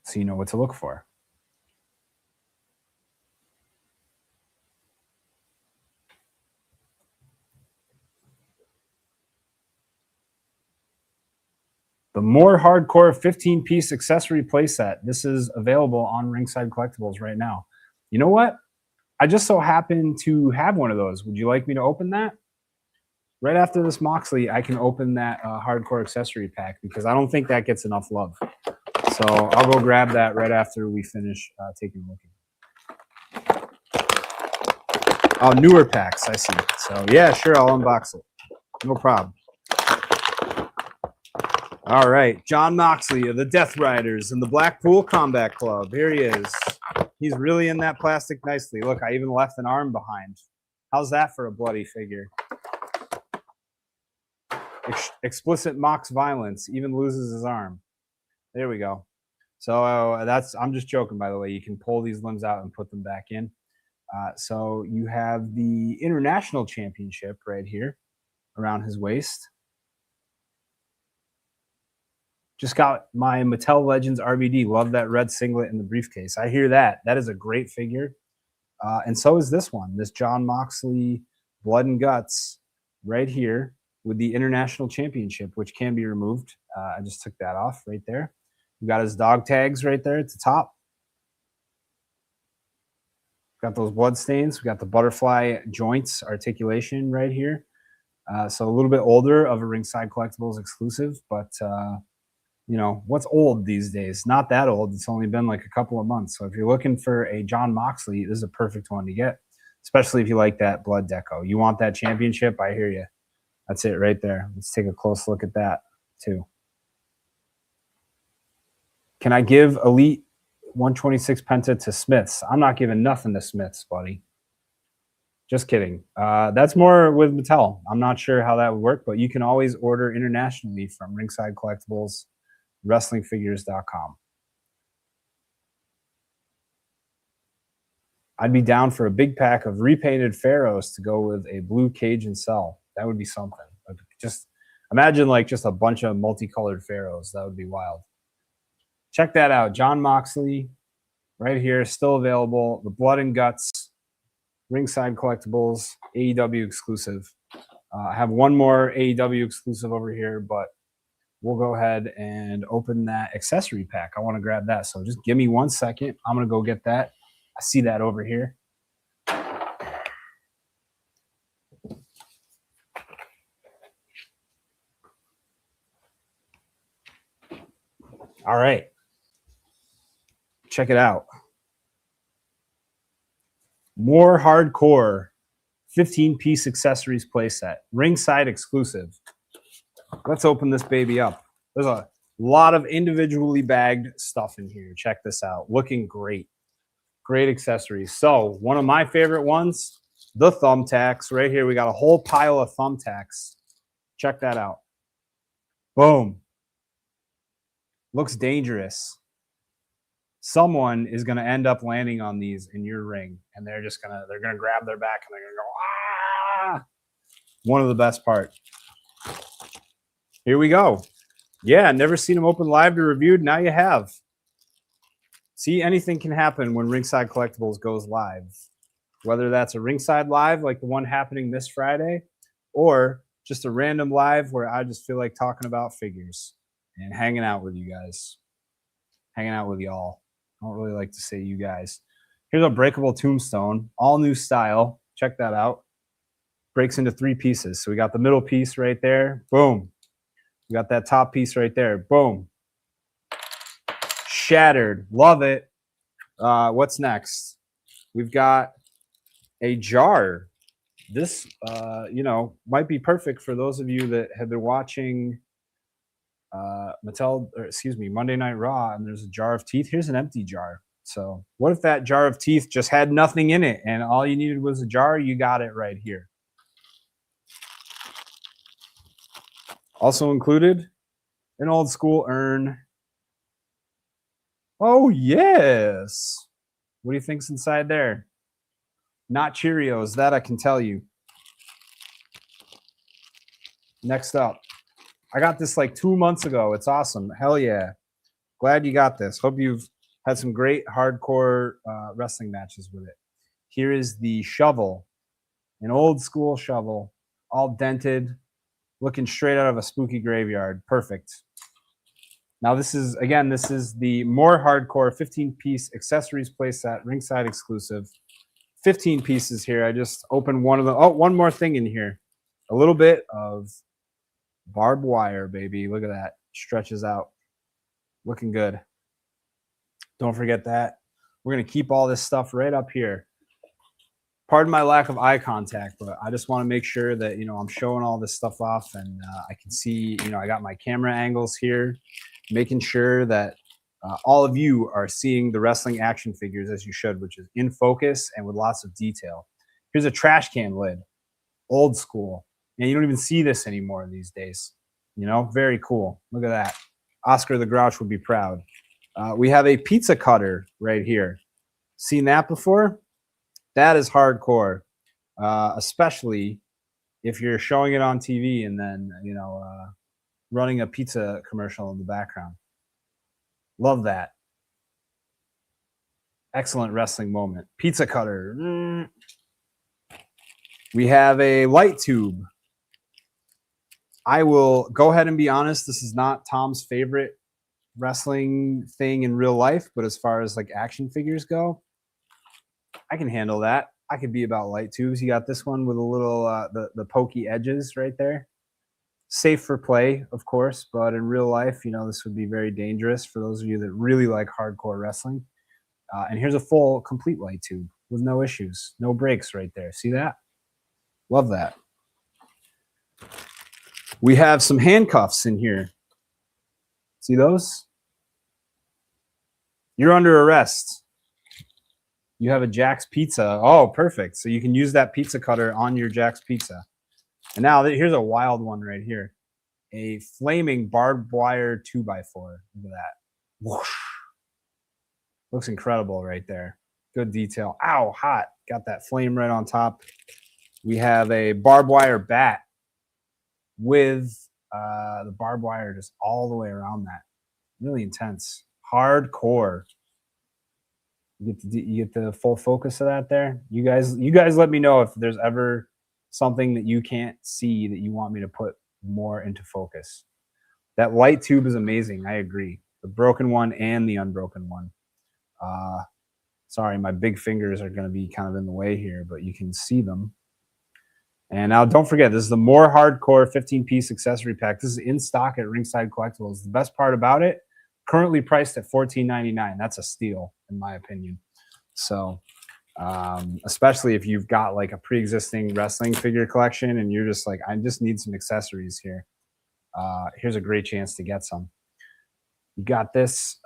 so you know what to look for. The The More Hardcore 15-piece accessory playset. This is available on Ringside Collectibles right now. You know what? I just so happen to have one of those. Would you like me to open that? Right after this Moxley, I can open that hardcore accessory pack because I don't think that gets enough love. So I'll go grab that right after we finish taking a look. Oh, newer packs, I see. So yeah, sure, I'll unbox it. No problem. All right, John Moxley of the Death Riders and the Blackpool Combat Club. Here he is. He's really in that plastic nicely. Look, I even left an arm behind. How's that for a bloody figure? Explicit mocks violence, even loses his arm. There we go. So I'm just joking, by the way. You can pull these limbs out and put them back in. So you have the International Championship right here around his waist. Just got my Mattel Legends RVD. Love that red singlet in the briefcase. I hear that. That is a great figure. And so is this one, this John Moxley Blood and Guts right here with the International Championship, which can be removed. I just took that off right there. We got his dog tags right there at the top. Got those blood stains. We got the butterfly joints articulation right here. So a little bit older of a Ringside Collectibles exclusive, but you know, what's old these days? Not that old. It's only been like a couple of months. So if you're looking for a John Moxley, this is a perfect one to get, especially if you like that blood deco. You want that championship? I hear you. That's it right there. Let's take a close look at that too. Can I give Elite 126 Penta to Smiths? I'm not giving nothing to Smiths, buddy. Just kidding. That's more with Mattel. I'm not sure how that would work, but you can always order internationally from Ringside Collectibles, WrestlingFigures.com. I'd be down for a big pack of repainted Pharaohs to go with a blue cage and cell. That would be something. Just imagine like just a bunch of multicolored Pharaohs. That would be wild. Check that out. John Moxley right here, still available. The Blood and Guts, Ringside Collectibles, AEW exclusive. I have one more AEW exclusive over here, but we'll go ahead and open that accessory pack. I want to grab that. So just give me 1 second. I'm going to go get that. I see that over here. All right. Check it out. More Hardcore 15-piece accessories playset. Ringside exclusive. Let's open this baby up. There's a lot of individually bagged stuff in here. Check this out. Looking great. Great accessories. So one of my favorite ones, the thumbtacks. Right here, we got a whole pile of thumbtacks. Check that out. Boom. Looks dangerous. Someone is going to end up landing on these in your ring, and they're going to grab their back and they're going to go, ah! One of the best parts. Here we go. Yeah, never seen them open live to reviewed. Now you have. See, anything can happen when Ringside Collectibles goes live. Whether that's a Ringside Live like the one happening this Friday, or just a random live where I just feel like talking about figures and hanging out with you guys. Hanging out with y'all. I don't really like to say you guys. Here's a breakable tombstone. All new style. Check that out. Breaks into 3 pieces. So we got the middle piece right there. Boom. We got that top piece right there. Boom. Shattered. Love it. What's next? We've got a jar. This, you know, might be perfect for those of you that have been watching Monday Night Raw, and there's a jar of teeth. Here's an empty jar. So what if that jar of teeth just had nothing in it and all you needed was a jar? You got it right here. Also included, an old school urn. Oh, yes. What do you think's inside there? Not Cheerios, that I can tell you. Next up. I got this like 2 months ago. It's awesome. Hell yeah. Glad you got this. Hope you've had some great hardcore wrestling matches with it. Here is the shovel. An old school shovel. All dented. Looking straight out of a spooky graveyard. Perfect. Now this is, again, this is the more hardcore 15-piece accessories playset, ringside exclusive. 15 pieces here. I just opened one of the, oh, one more thing in here. A little bit of barbed wire, baby. Look at that. Stretches out. Looking good. Don't forget that. We're going to keep all this stuff right up here. Pardon my lack of eye contact, but I just want to make sure that, you know, I'm showing all this stuff off, and I can see, you know, I got my camera angles here, making sure that all of you are seeing the wrestling action figures as you should, which is in focus and with lots of detail. Here's a trash can lid, old school. And you don't even see this anymore these days. You know, very cool. Look at that. Oscar the Grouch would be proud. We have a pizza cutter right here. Seen that before? That is hardcore, especially if you're showing it on TV and then, you know, running a pizza commercial in the background. Love that. Excellent wrestling moment. Pizza cutter. We have a light tube. I will go ahead and be honest, this is not Tom's favorite wrestling thing in real life, but as far as like action figures go, I can handle that. I could be about light tubes. You got this one with a little the pokey edges right there. Safe for play, of course, but in real life, you know, this would be very dangerous for those of you that really like hardcore wrestling. And here's a full, complete light tube with no issues, no breaks right there. See that? Love that. We have some handcuffs in here. See those? You're under arrest. You have a Jack's Pizza. Oh, perfect. So you can use that pizza cutter on your Jack's Pizza. And now here's a wild one right here. A flaming barbed wire 2x4. Look at that. Whoosh. Looks incredible right there. Good detail. Ow, hot. Got that flame right on top. We have a barbed wire bat with the barbed wire just all the way around that. Really intense. Hardcore. You get the full focus of that there. You guys let me know if there's ever something that you can't see that you want me to put more into focus. That light tube is amazing. I agree. The broken one and the unbroken one. Sorry, my big fingers are going to be kind of in the way here, but you can see them. And now don't forget, this is the more hardcore 15-piece accessory pack. This is in stock at Ringside Collectibles. The best part about it, currently priced at $14.99. That's a steal, in my opinion. So, especially if you've got like a pre-existing wrestling figure collection and you're just like, I just need some accessories here. Here's a great chance to get some. You got this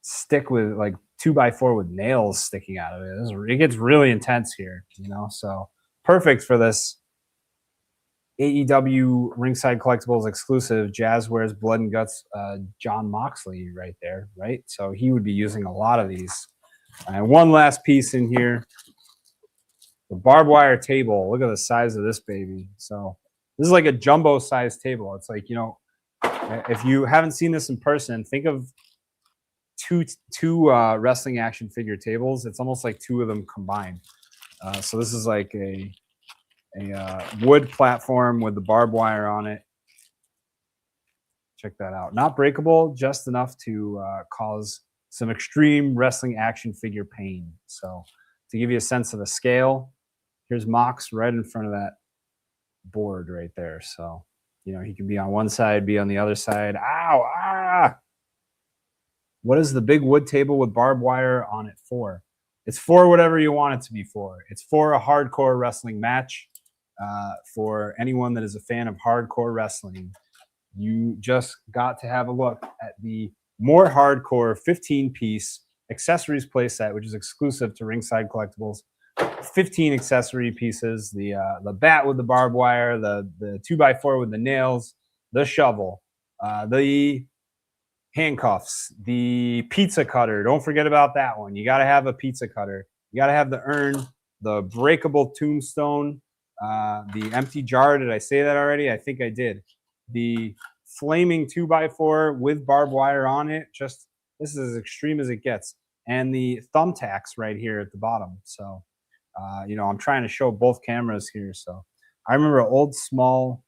stick with like 2x4 with nails sticking out of it. It gets really intense here, you know, so perfect for this AEW Ringside Collectibles exclusive Jazz Wears Blood and Guts John Moxley right there, right? So he would be using a lot of these. And one last piece in here, the barbed wire table. Look at the size of this baby. So this is like a jumbo size table. It's like, you know, if you haven't seen this in person, think of two wrestling action figure tables. It's almost like two of them combined. So this is like a wood platform with the barbed wire on it. Check that out. Not breakable, just enough to cause some extreme wrestling action figure pain. So to give you a sense of the scale, here's Mox right in front of that board right there. So, you know, he can be on one side, be on the other side. Ow, ah! What is the big wood table with barbed wire on it for? It's for whatever you want it to be for. It's for a hardcore wrestling match. For anyone that is a fan of hardcore wrestling, you just got to have a look at the more hardcore 15-piece accessories playset, which is exclusive to Ringside Collectibles. 15 accessory pieces, the bat with the barbed wire, the 2x4 with the nails, the shovel, the handcuffs, the pizza cutter. Don't forget about that one. You got to have a pizza cutter. You got to have the urn, the breakable tombstone, the empty jar. Did I say that already? I think I did. The flaming 2x4 with barbed wire on it. Just, this is as extreme as it gets. And the thumbtacks right here at the bottom. So, you know, I'm trying to show both cameras here. So I remember an old small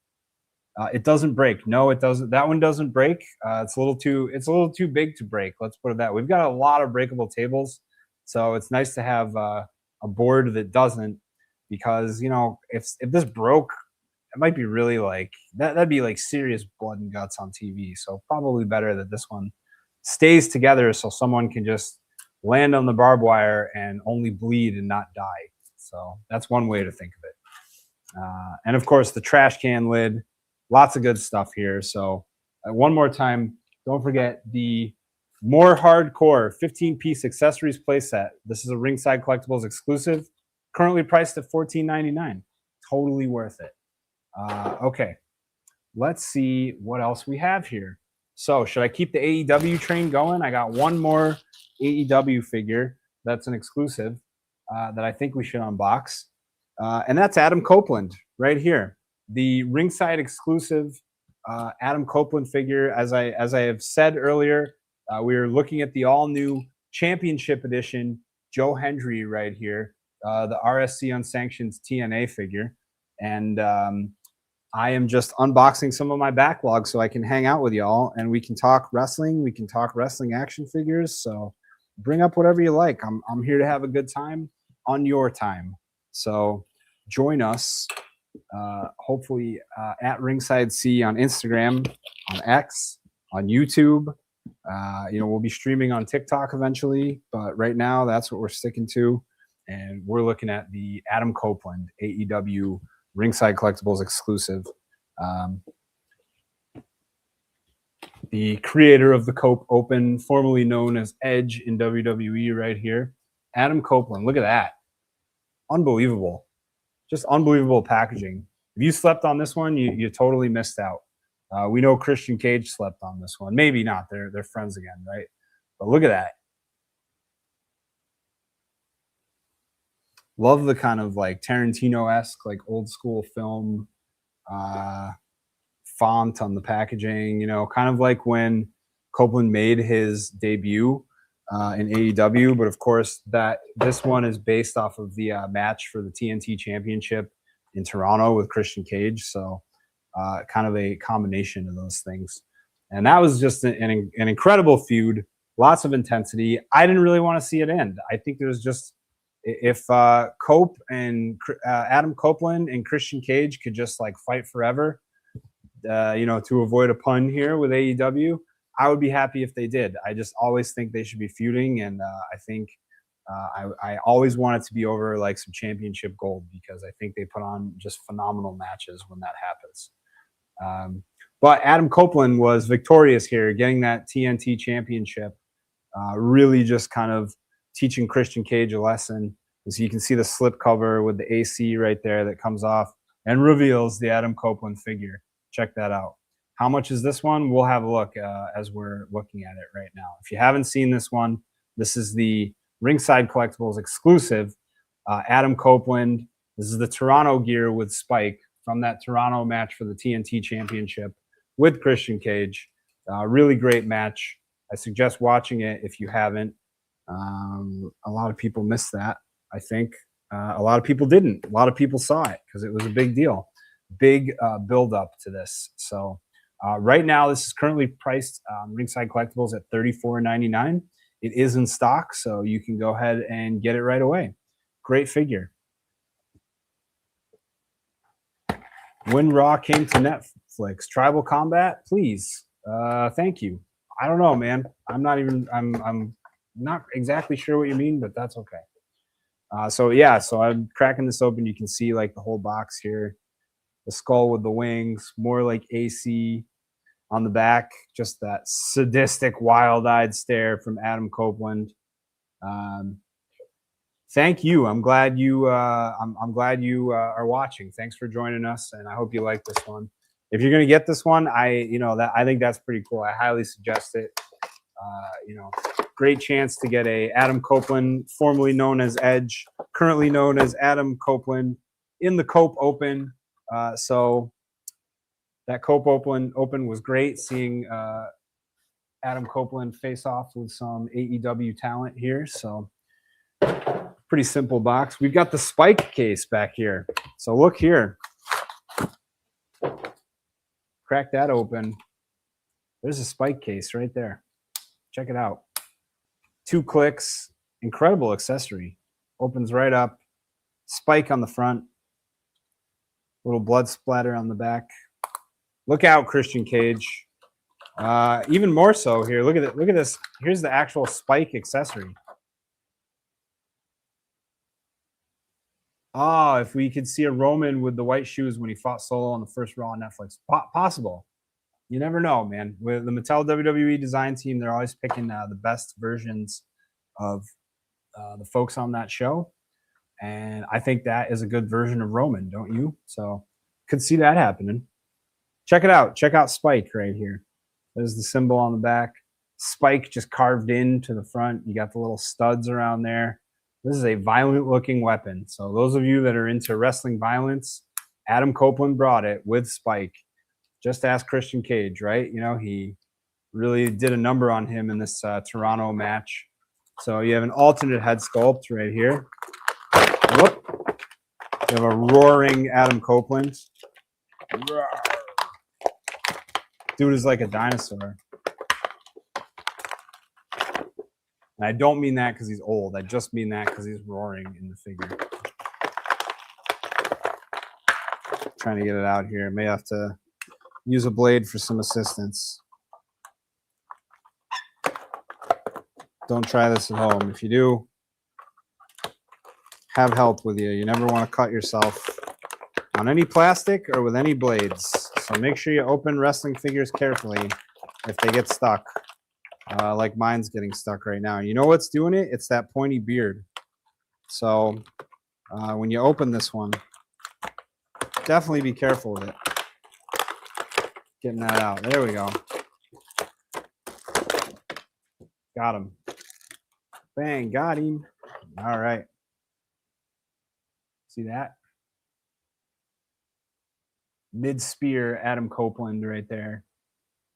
It doesn't break. No, it doesn't. That one doesn't break. It's a little too big to break. Let's put it that. We've got a lot of breakable tables, so it's nice to have a board that doesn't, because if this broke, it might be really like that'd be like serious blood and guts on TV. So probably better that this one stays together so someone can just land on the barbed wire and only bleed and not die. So that's one way to think of it. And of course, the trash can lid. Lots of good stuff here. So one more time, don't forget the more hardcore 15-piece accessories playset. This is a Ringside Collectibles exclusive, currently priced at $14.99. Totally worth it. Okay, let's see what else we have here. So should I keep the AEW train going? I got one more AEW figure that's an exclusive that I think we should unbox. And that's Adam Copeland right here. The Ringside exclusive Adam Copeland figure. As I have said earlier, we are looking at the all-new Championship Edition Joe Hendry right here, the RSC Unsanctioned TNA figure. And I am just unboxing some of my backlog so I can hang out with y'all and we can talk wrestling. We can talk wrestling action figures. So bring up whatever you like. I'm here to have a good time on your time. So join us. Hopefully at Ringside C on Instagram, on X, on YouTube. We'll be streaming on TikTok eventually, but right now that's what we're sticking to. And we're looking at the Adam Copeland AEW Ringside Collectibles exclusive. The creator of the Cope Open, formerly known as Edge in WWE right here. Adam Copeland, look at that. Unbelievable. Just unbelievable packaging. If you slept on this one, you totally missed out. We know Christian Cage slept on this one. Maybe not. They're friends again, right? But look at that. Love the kind of like Tarantino-esque, like old school film font on the packaging. Kind of like when Copeland made his debut in AEW, but of course this one is based off of the match for the TNT Championship in Toronto with Christian Cage. So kind of a combination of those things. And that was just an incredible feud, lots of intensity. I didn't really want to see it end. I think there's just, if Cope and Adam Copeland and Christian Cage could just like fight forever, to avoid a pun here with AEW, I would be happy if they did. I just always think they should be feuding, and I think I always want it to be over like some championship gold, because I think they put on just phenomenal matches when that happens. But Adam Copeland was victorious here, getting that TNT championship, really just kind of teaching Christian Cage a lesson. So you can see the slip cover with the AC right there that comes off and reveals the Adam Copeland figure. Check that out. How much is this one? We'll have a look as we're looking at it right now. If you haven't seen this one, this is the Ringside Collectibles exclusive Adam Copeland. This is the Toronto gear with Spike from that Toronto match for the TNT Championship with Christian Cage. Really great match. I suggest watching it if you haven't. A lot of people missed that, I think. A lot of people didn't. A lot of people saw it because it was a big deal. Big build up to this. So right now, this is currently priced Ringside Collectibles at $34.99. It is in stock, so you can go ahead and get it right away. Great figure. When Raw came to Netflix, Tribal Combat, please. Thank you. I don't know, man. I'm not exactly sure what you mean, but that's okay. So I'm cracking this open. You can see like the whole box here. The skull with the wings, more like AC on the back. Just that sadistic, wild-eyed stare from Adam Copeland. Thank you. I'm glad you. I'm glad you are watching. Thanks for joining us, and I hope you like this one. If you're gonna get this one, I think that's pretty cool. I highly suggest it. Great chance to get a Adam Copeland, formerly known as Edge, currently known as Adam Copeland, in the Cope Open. So that Cope Open was great, seeing Adam Copeland face off with some AEW talent here. So pretty simple box. We've got the Spike case back here. So look here. Crack that open. There's a Spike case right there. Check it out. 2 clicks. Incredible accessory. Opens right up. Spike on the front. Little blood splatter on the back. Look out, Christian Cage. Even more so here. Look at it. Look at this. Here's the actual Spike accessory. Oh, if we could see a Roman with the white shoes when he fought Solo on the first Raw on Netflix. Possible. You never know, man. With the Mattel WWE design team, they're always picking the best versions of the folks on that show. And I think that is a good version of Roman, don't you? So could see that happening. Check it out. Check out Spike right here. There's the symbol on the back. Spike just carved into the front. You got the little studs around there. This is a violent-looking weapon. So those of you that are into wrestling violence, Adam Copeland brought it with Spike. Just ask Christian Cage, right? You know, he really did a number on him in this Toronto match. So you have an alternate head sculpt right here. Whoop. You have a roaring Adam Copeland. Roar. Dude is like a dinosaur. And I don't mean that because he's old. I just mean that because he's roaring in the figure. Trying to get it out here. May have to use a blade for some assistance. Don't try this at home. If you do, have help with you. You never want to cut yourself on any plastic or with any blades. So make sure you open wrestling figures carefully if they get stuck. Like mine's getting stuck right now. You know what's doing it? It's that pointy beard. So when you open this one, definitely be careful with it. Getting that out. There we go. Got him. Bang, got him. All right. See that? Mid-spear Adam Copeland right there.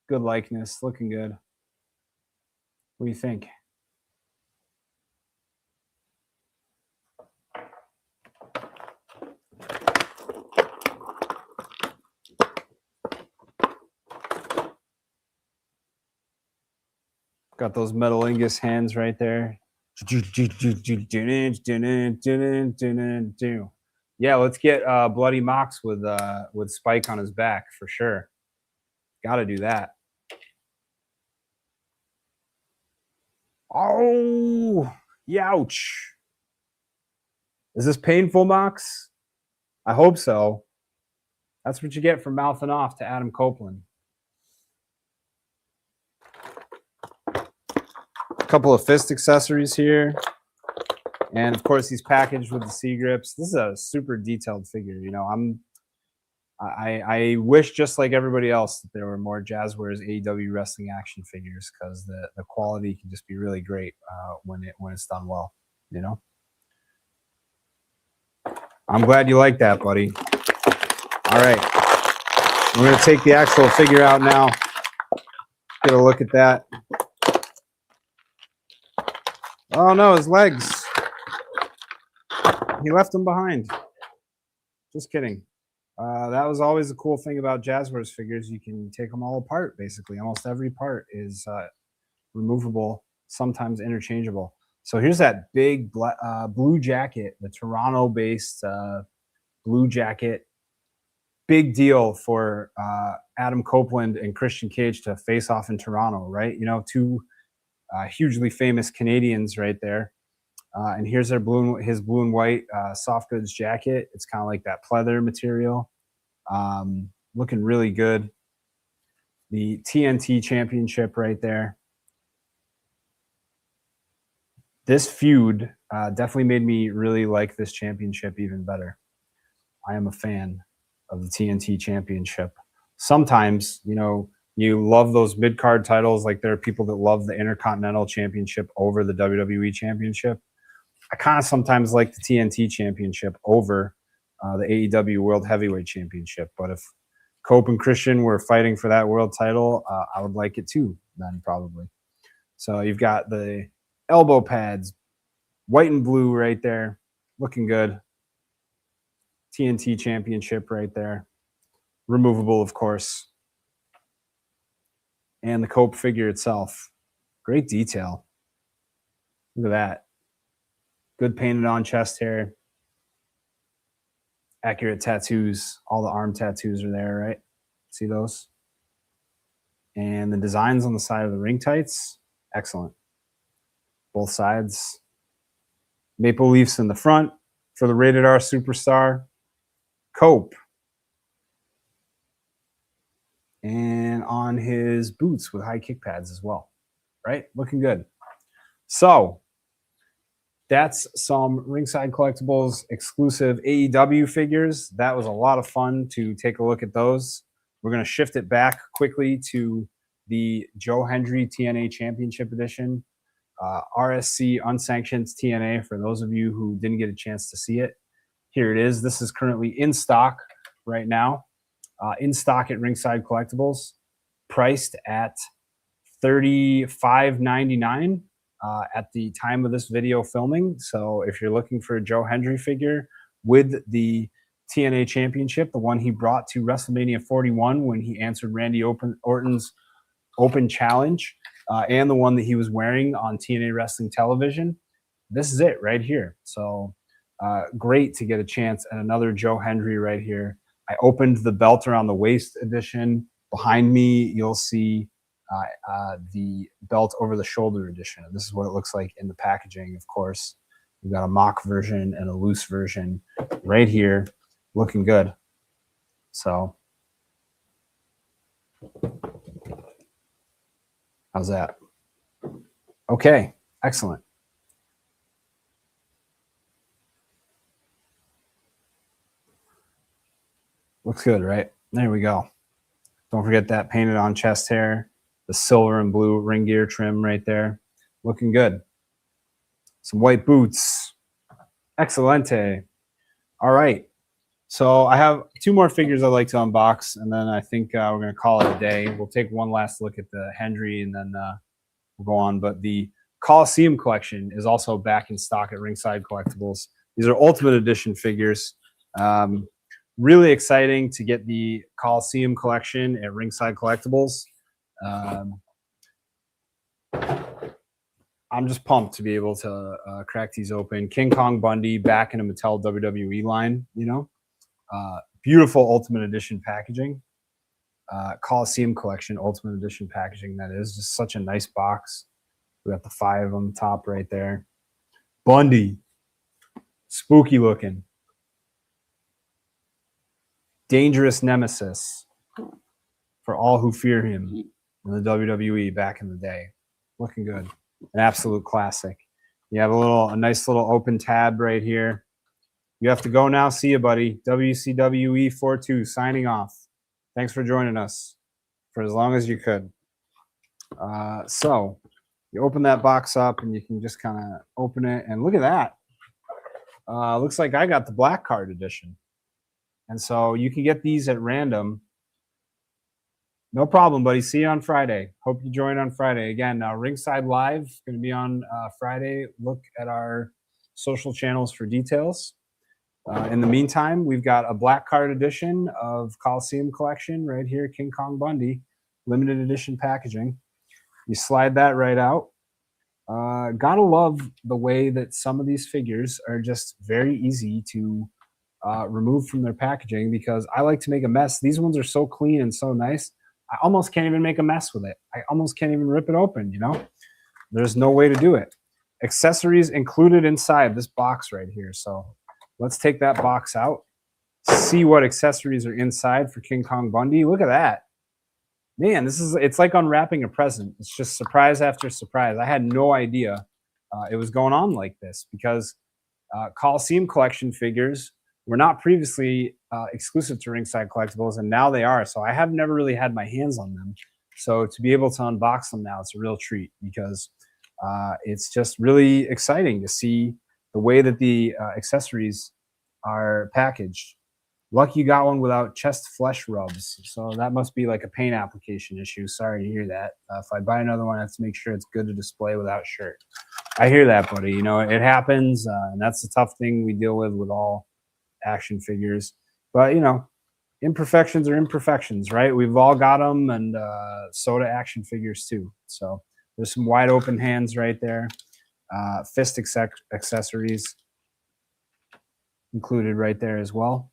Good likeness. Looking good. What do you think? Got those Metal Ingus hands right there. Yeah, let's get Bloody Mox with Spike on his back for sure. Got to do that. Oh, youch. Is this painful, Mox? I hope so. That's what you get for mouthing off to Adam Copeland. A couple of fist accessories here. And of course, he's packaged with the C-grips. This is a super detailed figure. You know, I wish, just like everybody else, that there were more Jazzwares AEW wrestling action figures, because the quality can just be really great when it's done well. You know, I'm glad you like that, buddy. All right, we're gonna take the actual figure out now. Get a look at that. Oh no, his legs. He left them behind. Just kidding. That was always the cool thing about Jazzwares figures. You can take them all apart, basically. Almost every part is removable, sometimes interchangeable. So here's that big blue jacket, the Toronto-based blue jacket. Big deal for Adam Copeland and Christian Cage to face off in Toronto, right? You know, two hugely famous Canadians right there. And here's their his blue and white soft goods jacket. It's kind of like that pleather material. Looking really good. The TNT championship right there. This feud definitely made me really like this championship even better. I am a fan of the TNT championship. Sometimes, you know, you love those mid-card titles. Like, there are people that love the Intercontinental Championship over the WWE Championship. I kind of sometimes like the TNT Championship over the AEW World Heavyweight Championship. But if Cope and Christian were fighting for that world title, I would like it too, then probably. So you've got the elbow pads, white and blue right there, looking good. TNT Championship right there. Removable, of course. and the Cope figure itself. Great detail. Look at that. Good painted on chest hair. Accurate tattoos. All the arm tattoos are there, right? See those? And the designs on the side of the ring tights, excellent. Both sides. Maple Leafs in the front for the Rated R Superstar. Cope. And on his boots with high kick pads as well, right? Looking good. So that's some Ringside Collectibles exclusive AEW figures. That was a lot of fun to take a look at those. We're going to shift it back quickly to the Joe Hendry TNA Championship Edition. RSC Unsanctioned TNA, for those of you who didn't get a chance to see it. Here it is. This is currently in stock right now. In stock at Ringside Collectibles, priced at $35.99 at the time of this video filming. So if you're looking for a Joe Hendry figure with the TNA Championship, the one he brought to WrestleMania 41 when he answered Randy Orton's Open Challenge, and the one that he was wearing on TNA Wrestling Television, this is it right here. So great to get a chance at another Joe Hendry right here. I opened the belt around the waist edition. Behind me, you'll see the belt over the shoulder edition. This is what it looks like in the packaging, of course. We've got a mock version and a loose version right here, looking good. So how's that? Okay, excellent. Looks good, right? There we go. Don't forget that painted on chest hair, the silver and blue ring gear trim right there. Looking good. Some white boots. Excelente. All right. So I have two more figures I'd like to unbox, and then I think we're going to call it a day. We'll take one last look at the Hendry, and then we'll go on. But the Coliseum collection is also back in stock at Ringside Collectibles. These are Ultimate Edition figures. Really exciting to get the Coliseum collection at Ringside Collectibles. I'm just pumped to be able to crack these open. King Kong Bundy back in a Mattel WWE line, you know. Beautiful Ultimate Edition packaging. Coliseum collection Ultimate Edition packaging, that is. Just such a nice box. We got the 5 on the top right there. Bundy. Spooky looking. Dangerous nemesis for all who fear him in the WWE back in the day. Looking good. An absolute classic. You have a nice little open tab right here. You have to go now. See you, buddy. WCWE 42 signing off. Thanks for joining us for as long as you could. So you open that box up and you can just kind of open it and look at that. Looks like I got the black card edition. And so you can get these at random. No problem, buddy. See you on Friday. Hope you join on Friday. Again, Ringside Live is going to be on Friday. Look at our social channels for details. In the meantime, we've got a black card edition of Coliseum collection right here, King Kong Bundy, limited edition packaging. You slide that right out. Gotta love the way that some of these figures are just very easy to remove from their packaging, because I like to make a mess. These ones are so clean and so nice. I almost can't even make a mess with it. I almost can't even rip it open, you know? There's no way to do it. Accessories included inside this box right here. So let's take that box out, see what accessories are inside for King Kong Bundy. Look at that. Man, it's like unwrapping a present. It's just surprise after surprise. I had no idea it was going on like this, because Coliseum collection figures were not previously exclusive to Ringside Collectibles, and now they are. So I have never really had my hands on them. So to be able to unbox them now, it's a real treat, because it's just really exciting to see the way that the accessories are packaged. Lucky you got one without chest flesh rubs. So that must be like a paint application issue. Sorry to hear that. If I buy another one, I have to make sure it's good to display without shirt. I hear that, buddy. You know, it happens. And that's the tough thing we deal with all action figures. But, you know, imperfections are imperfections, right? We've all got them, and soda action figures too. So there's some wide open hands right there. Fist accessories included right there as well.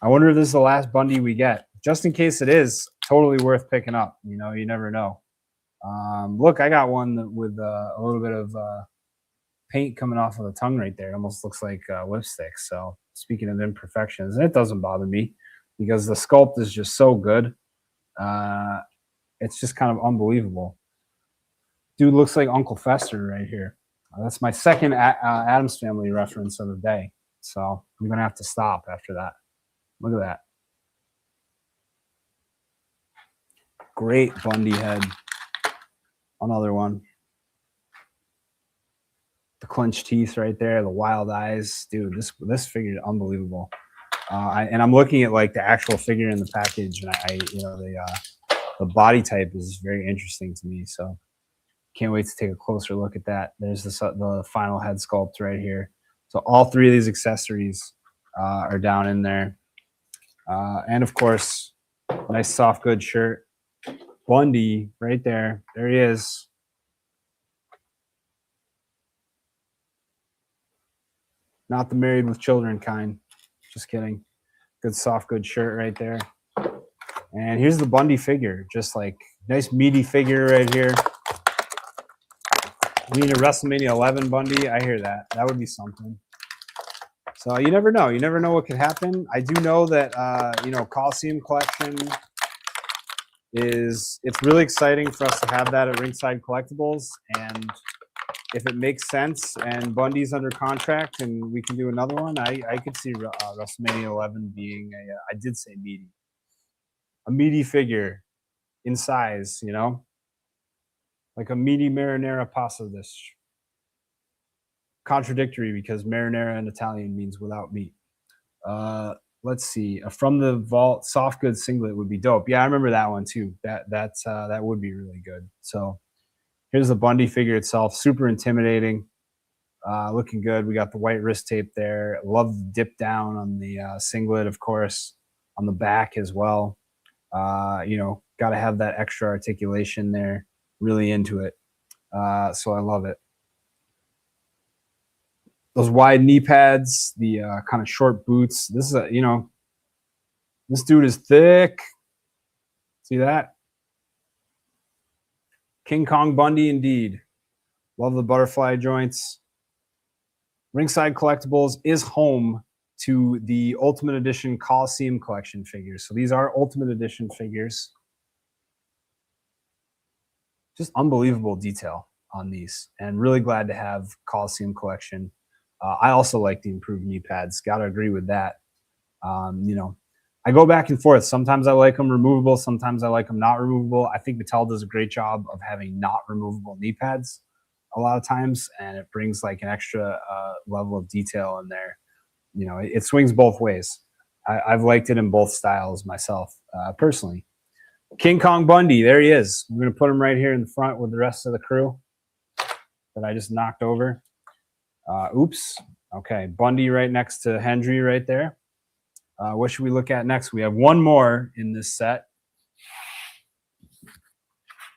I wonder if this is the last Bundy we get. Just in case it is, totally worth picking up. You know, you never know. Look, I got one with a little bit of paint coming off of the tongue right there. It almost looks like lipstick. So speaking of imperfections, and it doesn't bother me because the sculpt is just so good. It's just kind of unbelievable. Dude looks like Uncle Fester right here. That's my second Addams Family reference of the day. So I'm going to have to stop after that. Look at that. Great Bundy head. Another one. The clenched teeth right there, the wild eyes. Dude, this figure is unbelievable. And I'm looking at like the actual figure in the package, and the body type is very interesting to me. So can't wait to take a closer look at that. There's the final head sculpt right here. So all three of these accessories are down in there. And of course, nice soft goods shirt. Bundy right there. There he is. Not the married with children kind. Just kidding. Good soft goods shirt right there. And here's the Bundy figure. Just like nice meaty figure right here. We need a WrestleMania 11 Bundy. I hear that. That would be something. So you never know. You never know what could happen. I do know that, Coliseum collection it's really exciting for us to have that at Ringside Collectibles. And if it makes sense and Bundy's under contract and we can do another one, I could see WrestleMania 11 being I did say meaty. A meaty figure in size, you know? Like a meaty marinara pasta dish. Contradictory because marinara in Italian means without meat. Let's see. From the Vault soft goods singlet would be dope. Yeah, I remember that one too. That would be really good. So here's the Bundy figure itself. Super intimidating. Looking good. We got the white wrist tape there. Love the dip down on the singlet, of course, on the back as well. Got to have that extra articulation there. Really into it. So I love it. Those wide knee pads, the kind of short boots. This is this dude is thick. See that? King Kong Bundy indeed. Love the butterfly joints. Ringside Collectibles is home to the Ultimate Edition Coliseum collection figures. So these are Ultimate Edition figures. Just unbelievable detail on these, and really glad to have Coliseum collection. I also like the improved knee pads. Got to agree with that. I go back and forth. Sometimes I like them removable. Sometimes I like them not removable. I think Mattel does a great job of having not removable knee pads a lot of times, and it brings like an extra level of detail in there. It swings both ways. I've liked it in both styles myself, personally. King Kong Bundy, there he is. I'm going to put him right here in the front with the rest of the crew that I just knocked over. Oops. Okay, Bundy right next to Hendry right there. What should we look at next? We have one more in this set.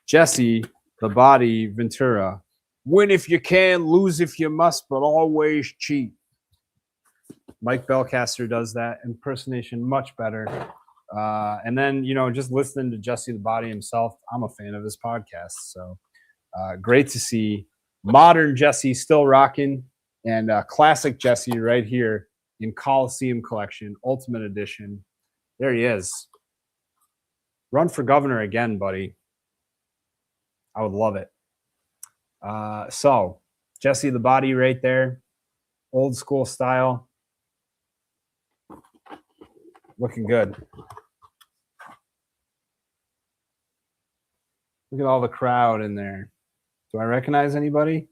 Jesse, the Body, Ventura. Win if you can, lose if you must, but always cheat. Mike Belcaster does that impersonation much better. And then, just listening to Jesse the Body himself, I'm a fan of his podcast. So great to see modern Jesse still rocking, and classic Jesse right here in Coliseum Collection, Ultimate Edition. There he is. Run for governor again, buddy. I would love it. So Jesse the Body right there. Old school style. Looking good. Look at all the crowd in there. Do I recognize anybody?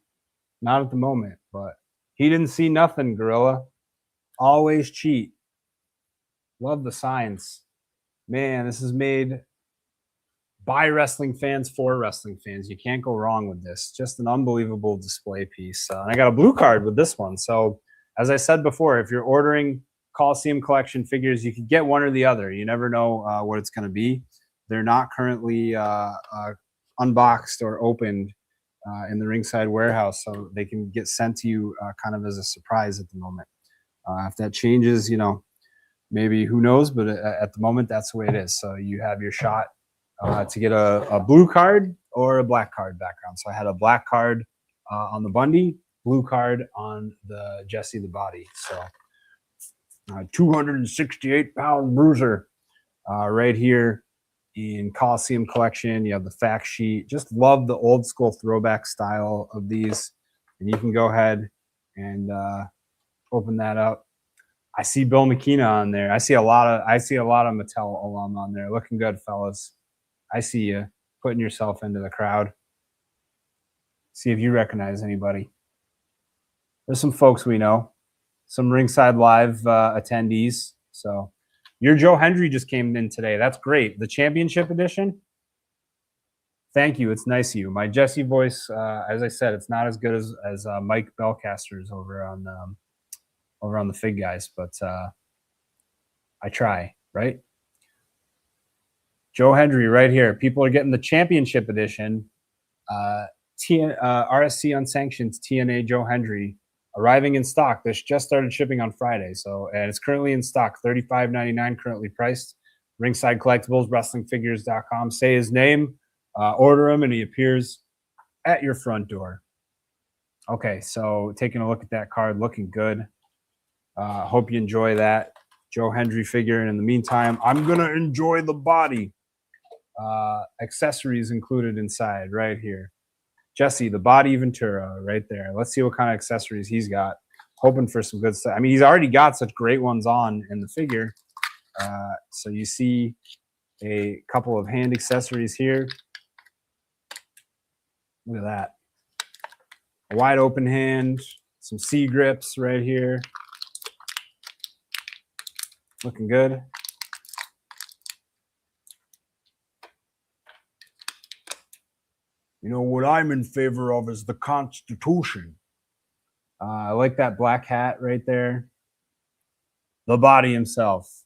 Not at the moment, but he didn't see nothing, Gorilla. Always cheat. Love the signs. Man, this is made by wrestling fans for wrestling fans. You can't go wrong with this. Just an unbelievable display piece. And I got a blue card with this one. So as I said before, if you're ordering Coliseum collection figures. You could get one or the other. You never know what it's going to be. They're not currently unboxed or opened in the Ringside warehouse, so they can get sent to you kind of as a surprise at the moment. If that changes, maybe who knows, but at the moment, that's the way it is. So you have your shot to get a blue card or a black card background. So I had a black card on the Bundy, blue card on the Jesse the Body. So 268-pound bruiser right here in Coliseum collection. You have the fact sheet. Just love the old school throwback style of these. And you can go ahead and open that up. I see Bill McKenna on there. I see a lot of Mattel alum on there. Looking good, fellas. I see you putting yourself into the crowd. See if you recognize anybody. There's some folks we know, some Ringside Live attendees. So your Joe Hendry just came in today. That's great. The championship edition. Thank you. It's nice of you. My Jesse voice, as I said, it's not as good as Mike Belcaster's over on the Fig Guys, but I try, right? Joe Hendry right here. People are getting the championship edition. RSC Unsanctioned TNA Joe Hendry arriving in stock. This just started shipping on Friday, and it's currently in stock. $35.99 currently priced. Ringside Collectibles, WrestlingFigures.com. Say his name, order him, and he appears at your front door. Okay, so taking a look at that card, looking good. Hope you enjoy that Joe Hendry figure. And in the meantime, I'm going to enjoy the body. Accessories included inside right here. Jesse, the Body Ventura right there. Let's see what kind of accessories he's got. Hoping for some good stuff. I mean, he's already got such great ones on in the figure. So you see a couple of hand accessories here. Look at that. A wide open hand. Some C grips right here. Looking good. You know, what I'm in favor of is the Constitution. I like that black hat right there. The Body himself.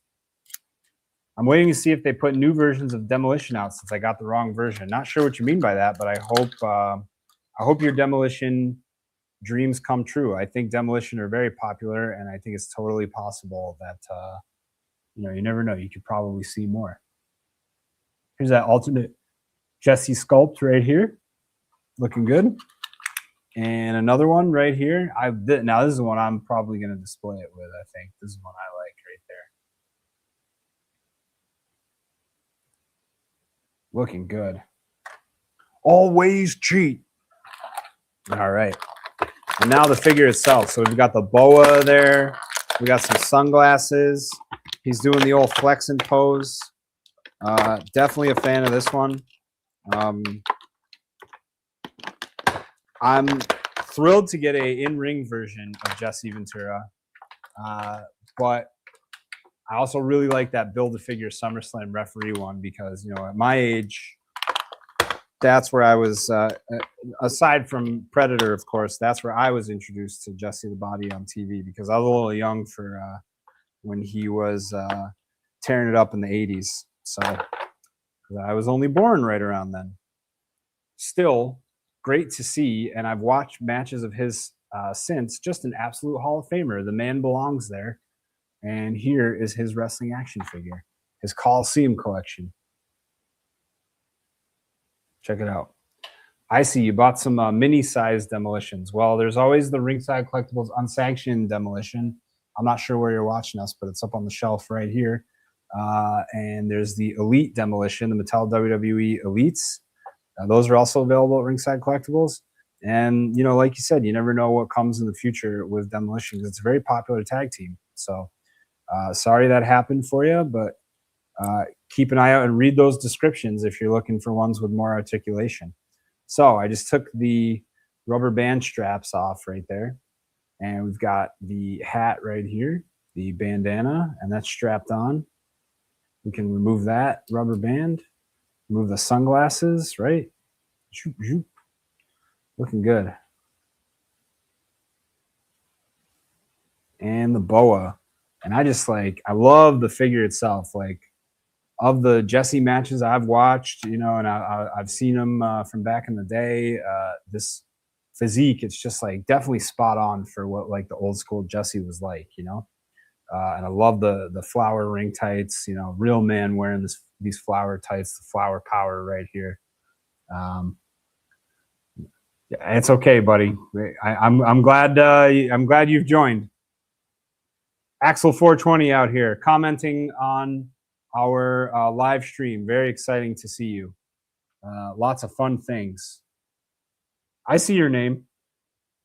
I'm waiting to see if they put new versions of Demolition out since I got the wrong version. Not sure what you mean by that, but I hope your Demolition dreams come true. I think Demolition are very popular, and I think it's totally possible that you never know. You could probably see more. Here's that alternate Jesse sculpt right here. Looking good. And another one right here. Now this is the one I'm probably going to display it with, I think. This is one I like right there. Looking good. Always cheat. All right. And now the figure itself. So we've got the boa there. We got some sunglasses. He's doing the old flexing pose. Definitely a fan of this one. I'm thrilled to get a in-ring version of Jesse Ventura, but I also really like that Build-A-Figure SummerSlam referee one because, at my age, that's where I was, aside from Predator, of course, that's where I was introduced to Jesse the Body on TV because I was a little young for when he was tearing it up in the 80s. So I was only born right around then. Still great to see, and I've watched matches of his since. Just an absolute Hall of Famer. The man belongs there. And here is his wrestling action figure, his Coliseum collection. Check it out. I see you bought some mini-sized demolitions. Well, there's always the Ringside Collectibles Unsanctioned demolition. I'm not sure where you're watching us, but it's up on the shelf right here. And there's the Elite demolition, the Mattel WWE Elites. Those are also available at Ringside Collectibles. And, like you said, you never know what comes in the future with demolition because it's a very popular tag team. So sorry that happened for you, but keep an eye out and read those descriptions if you're looking for ones with more articulation. So I just took the rubber band straps off right there. And we've got the hat right here, the bandana, and that's strapped on. We can remove that rubber band. Remove the sunglasses, right? Looking good. And the boa. And I just like, I love the figure itself. Like, of the Jesse matches I've watched, you know, and I've seen him from back in the day, this physique, it's just like definitely spot on for what like the old school Jesse was like, you know. And I love the flower ring tights, you know, real man wearing these flower tights, the flower power right here. Um, yeah, it's okay, buddy. I'm glad I'm glad you've joined. Axel 420 out here commenting on our live stream. Very exciting to see you. Lots of fun things. I see your name.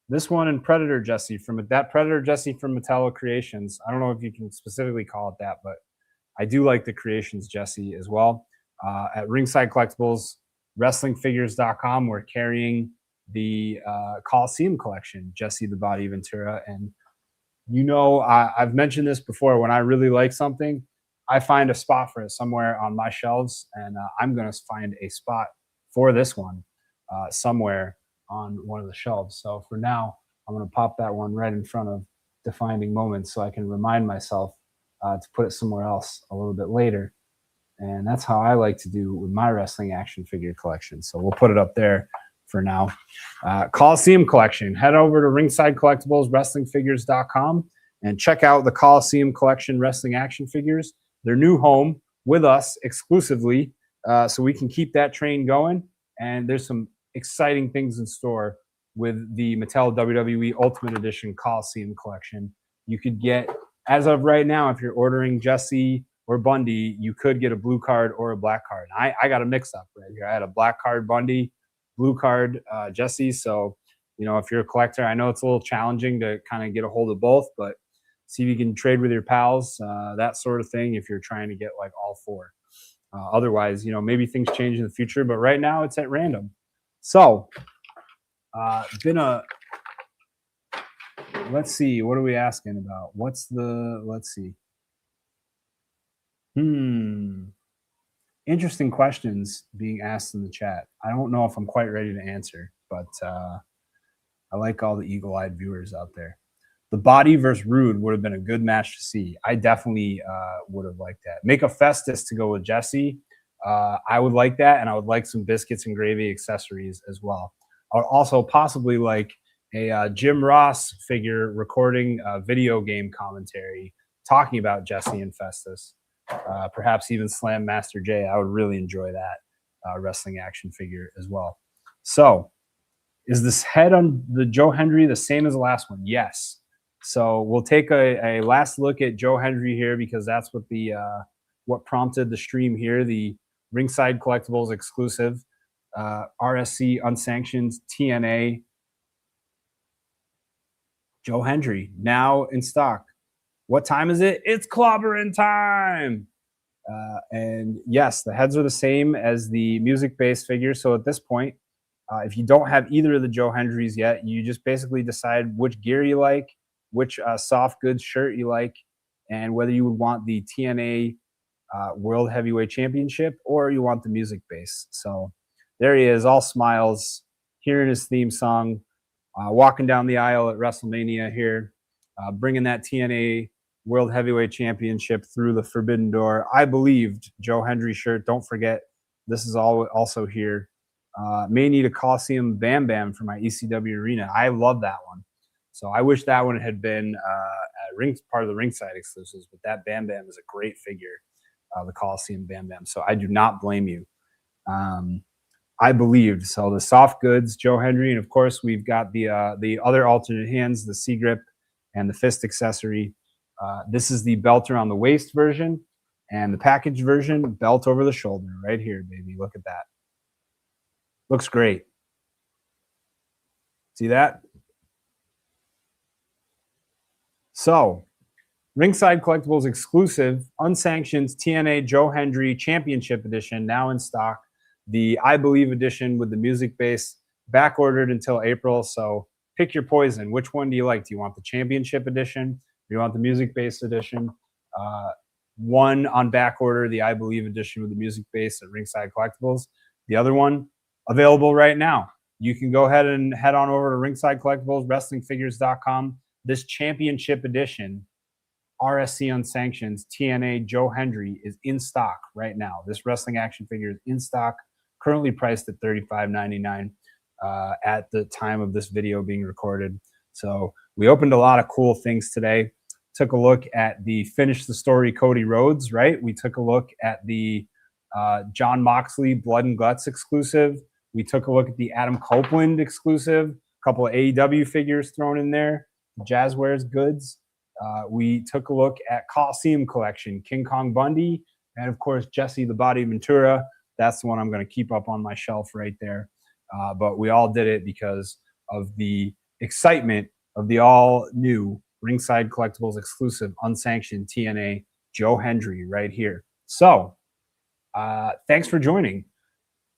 This one and Predator Jesse from that Predator Jesse from Mattel Creations. I don't know if you can specifically call it that, but I do like the Creations Jesse as well. At Ringside Collectibles, WrestlingFigures.com, we're carrying the Coliseum collection, Jesse the Body Ventura. And you know, I've mentioned this before. When I really like something, I find a spot for it somewhere on my shelves, and I'm going to find a spot for this one somewhere on one of the shelves. So for now, I'm going to pop that one right in front of Defining Moments so I can remind myself to put it somewhere else a little bit later. And that's how I like to do with my wrestling action figure collection. So we'll put it up there for now. Coliseum collection. Head over to Ringside Collectibles, WrestlingFigures.com, and check out the Coliseum collection wrestling action figures. Their new home with us exclusively, so we can keep that train going. And there's some exciting things in store with the Mattel WWE Ultimate Edition Coliseum collection. You could get, as of right now, if you're ordering Jesse or Bundy, you could get a blue card or a black card. I got a mix-up right here. I had a black card Bundy, blue card Jesse. So, you know, if you're a collector, I know it's a little challenging to kind of get a hold of both, but see if you can trade with your pals, that sort of thing, if you're trying to get like all four. Otherwise, you know, maybe things change in the future, but right now it's at random. So, let's see, what are we asking about? Let's see. Interesting questions being asked in the chat. I don't know if I'm quite ready to answer, but I like all the eagle-eyed viewers out there. The Body versus Rude would have been a good match to see. I definitely would have liked that. Make a Festus to go with Jesse. I would like that, and I would like some biscuits and gravy accessories as well. I would also possibly like a Jim Ross figure recording a video game commentary talking about Jesse and Festus. Perhaps even Slam Master J. I would really enjoy that wrestling action figure as well. So, is this head on the Joe Hendry the same as the last one? Yes. So we'll take a last look at Joe Hendry here, because that's what the what prompted the stream here. The Ringside Collectibles exclusive RSC Unsanctioned TNA Joe Hendry now in stock. What time is it? It's clobbering time. And yes, the heads are the same as the music-based figure. So at this point, if you don't have either of the Joe Hendrys yet, you just basically decide which gear you like, which soft goods shirt you like, and whether you would want the TNA World Heavyweight Championship or you want the music base. So there he is, all smiles, hearing his theme song, walking down the aisle at WrestleMania here, bringing that TNA World Heavyweight Championship through the forbidden door. I believed Joe Hendry shirt. Don't forget, this is also here. May need a Coliseum Bam Bam for my ECW arena. I love that one. So I wish that one had been part of the Ringside exclusives, but that Bam Bam is a great figure, the Coliseum Bam Bam. So I do not blame you. I believed. So the soft goods, Joe Hendry, and of course we've got the other alternate hands, the C grip and the fist accessory. This is the belt around the waist version, and the package version, belt over the shoulder right here, baby. Look at that. Looks great. See that? So, Ringside Collectibles exclusive, unsanctioned TNA Joe Hendry Championship Edition, now in stock. The I Believe edition with the music base, back ordered until April. So pick your poison. Which one do you like? Do you want the Championship Edition? Do you want the music based edition? One on back order, the I Believe edition with the music base at Ringside Collectibles. The other one available right now. You can go ahead and head on over to Ringside Collectibles, WrestlingFigures.com. This Championship Edition RSC Unsanctioned TNA Joe Hendry is in stock right now. This wrestling action figure is in stock, currently priced at $35.99 at the time of this video being recorded. So we opened a lot of cool things today. Took a look at the Finish the Story Cody Rhodes, right? We took a look at the John Moxley Blood and Guts exclusive. We took a look at the Adam Copeland exclusive, a couple of AEW figures thrown in there, Jazzwares goods. We took a look at Coliseum collection, King Kong Bundy, and of course, Jesse the Body Ventura. That's the one I'm going to keep up on my shelf right there. But we all did it because of the excitement of the all new Ringside Collectibles exclusive Unsanctioned TNA Joe Hendry right here. So thanks for joining.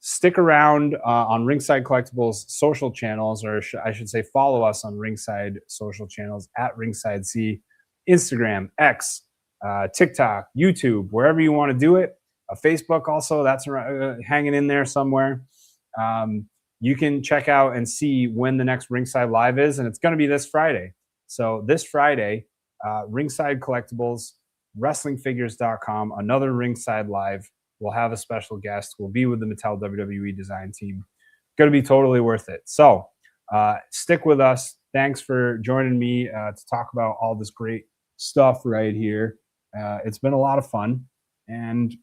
Stick around on Ringside Collectibles social channels, or I should say follow us on Ringside social channels at Ringside C, Instagram, X, TikTok, YouTube, wherever you want to do it. Facebook also, that's hanging in there somewhere. You can check out and see when the next Ringside Live is, and it's going to be this Friday. So this Friday, Ringside Collectibles, WrestlingFigures.com, another Ringside Live. We'll have a special guest. We'll be with the Mattel WWE design team. Going to be totally worth it. So stick with us. Thanks for joining me to talk about all this great stuff right here. It's been a lot of fun. And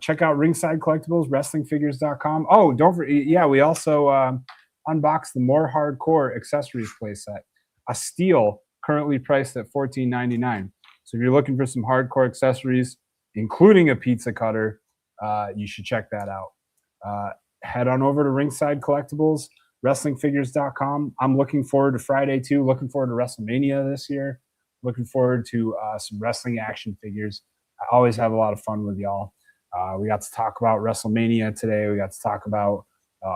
check out Ringside Collectibles, WrestlingFigures.com. Oh, don't forget, yeah, we also unboxed the More Hardcore accessories playset. A steel currently priced at $14.99. So if you're looking for some hardcore accessories, including a pizza cutter, you should check that out. Head on over to Ringside Collectibles, WrestlingFigures.com. I'm looking forward to Friday too. Looking forward to WrestleMania this year. Looking forward to some wrestling action figures. I always have a lot of fun with y'all. We got to talk about WrestleMania today. We got to talk about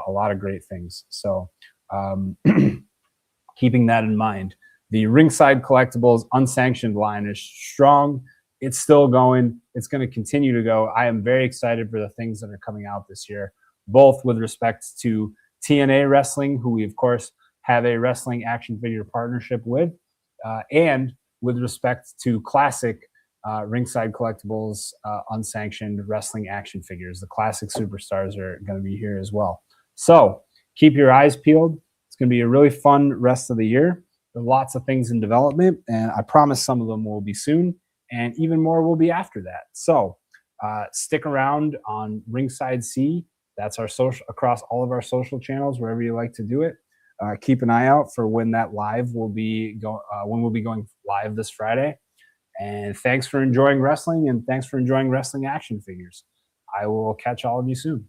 a lot of great things. So keeping that in mind, the Ringside Collectibles Unsanctioned line is strong. It's still going. It's going to continue to go. I am very excited for the things that are coming out this year, both with respect to TNA Wrestling, who we, of course, have a wrestling action figure partnership with, and with respect to classic Ringside Collectibles Unsanctioned wrestling action figures. The classic superstars are going to be here as well. So keep your eyes peeled. It's going to be a really fun rest of the year. There's lots of things in development, and I promise some of them will be soon. And even more will be after that. So stick around on Ringside C. That's our social across all of our social channels, wherever you like to do it. Keep an eye out for when that live will be when we'll be going live this Friday. And thanks for enjoying wrestling, and thanks for enjoying wrestling action figures. I will catch all of you soon.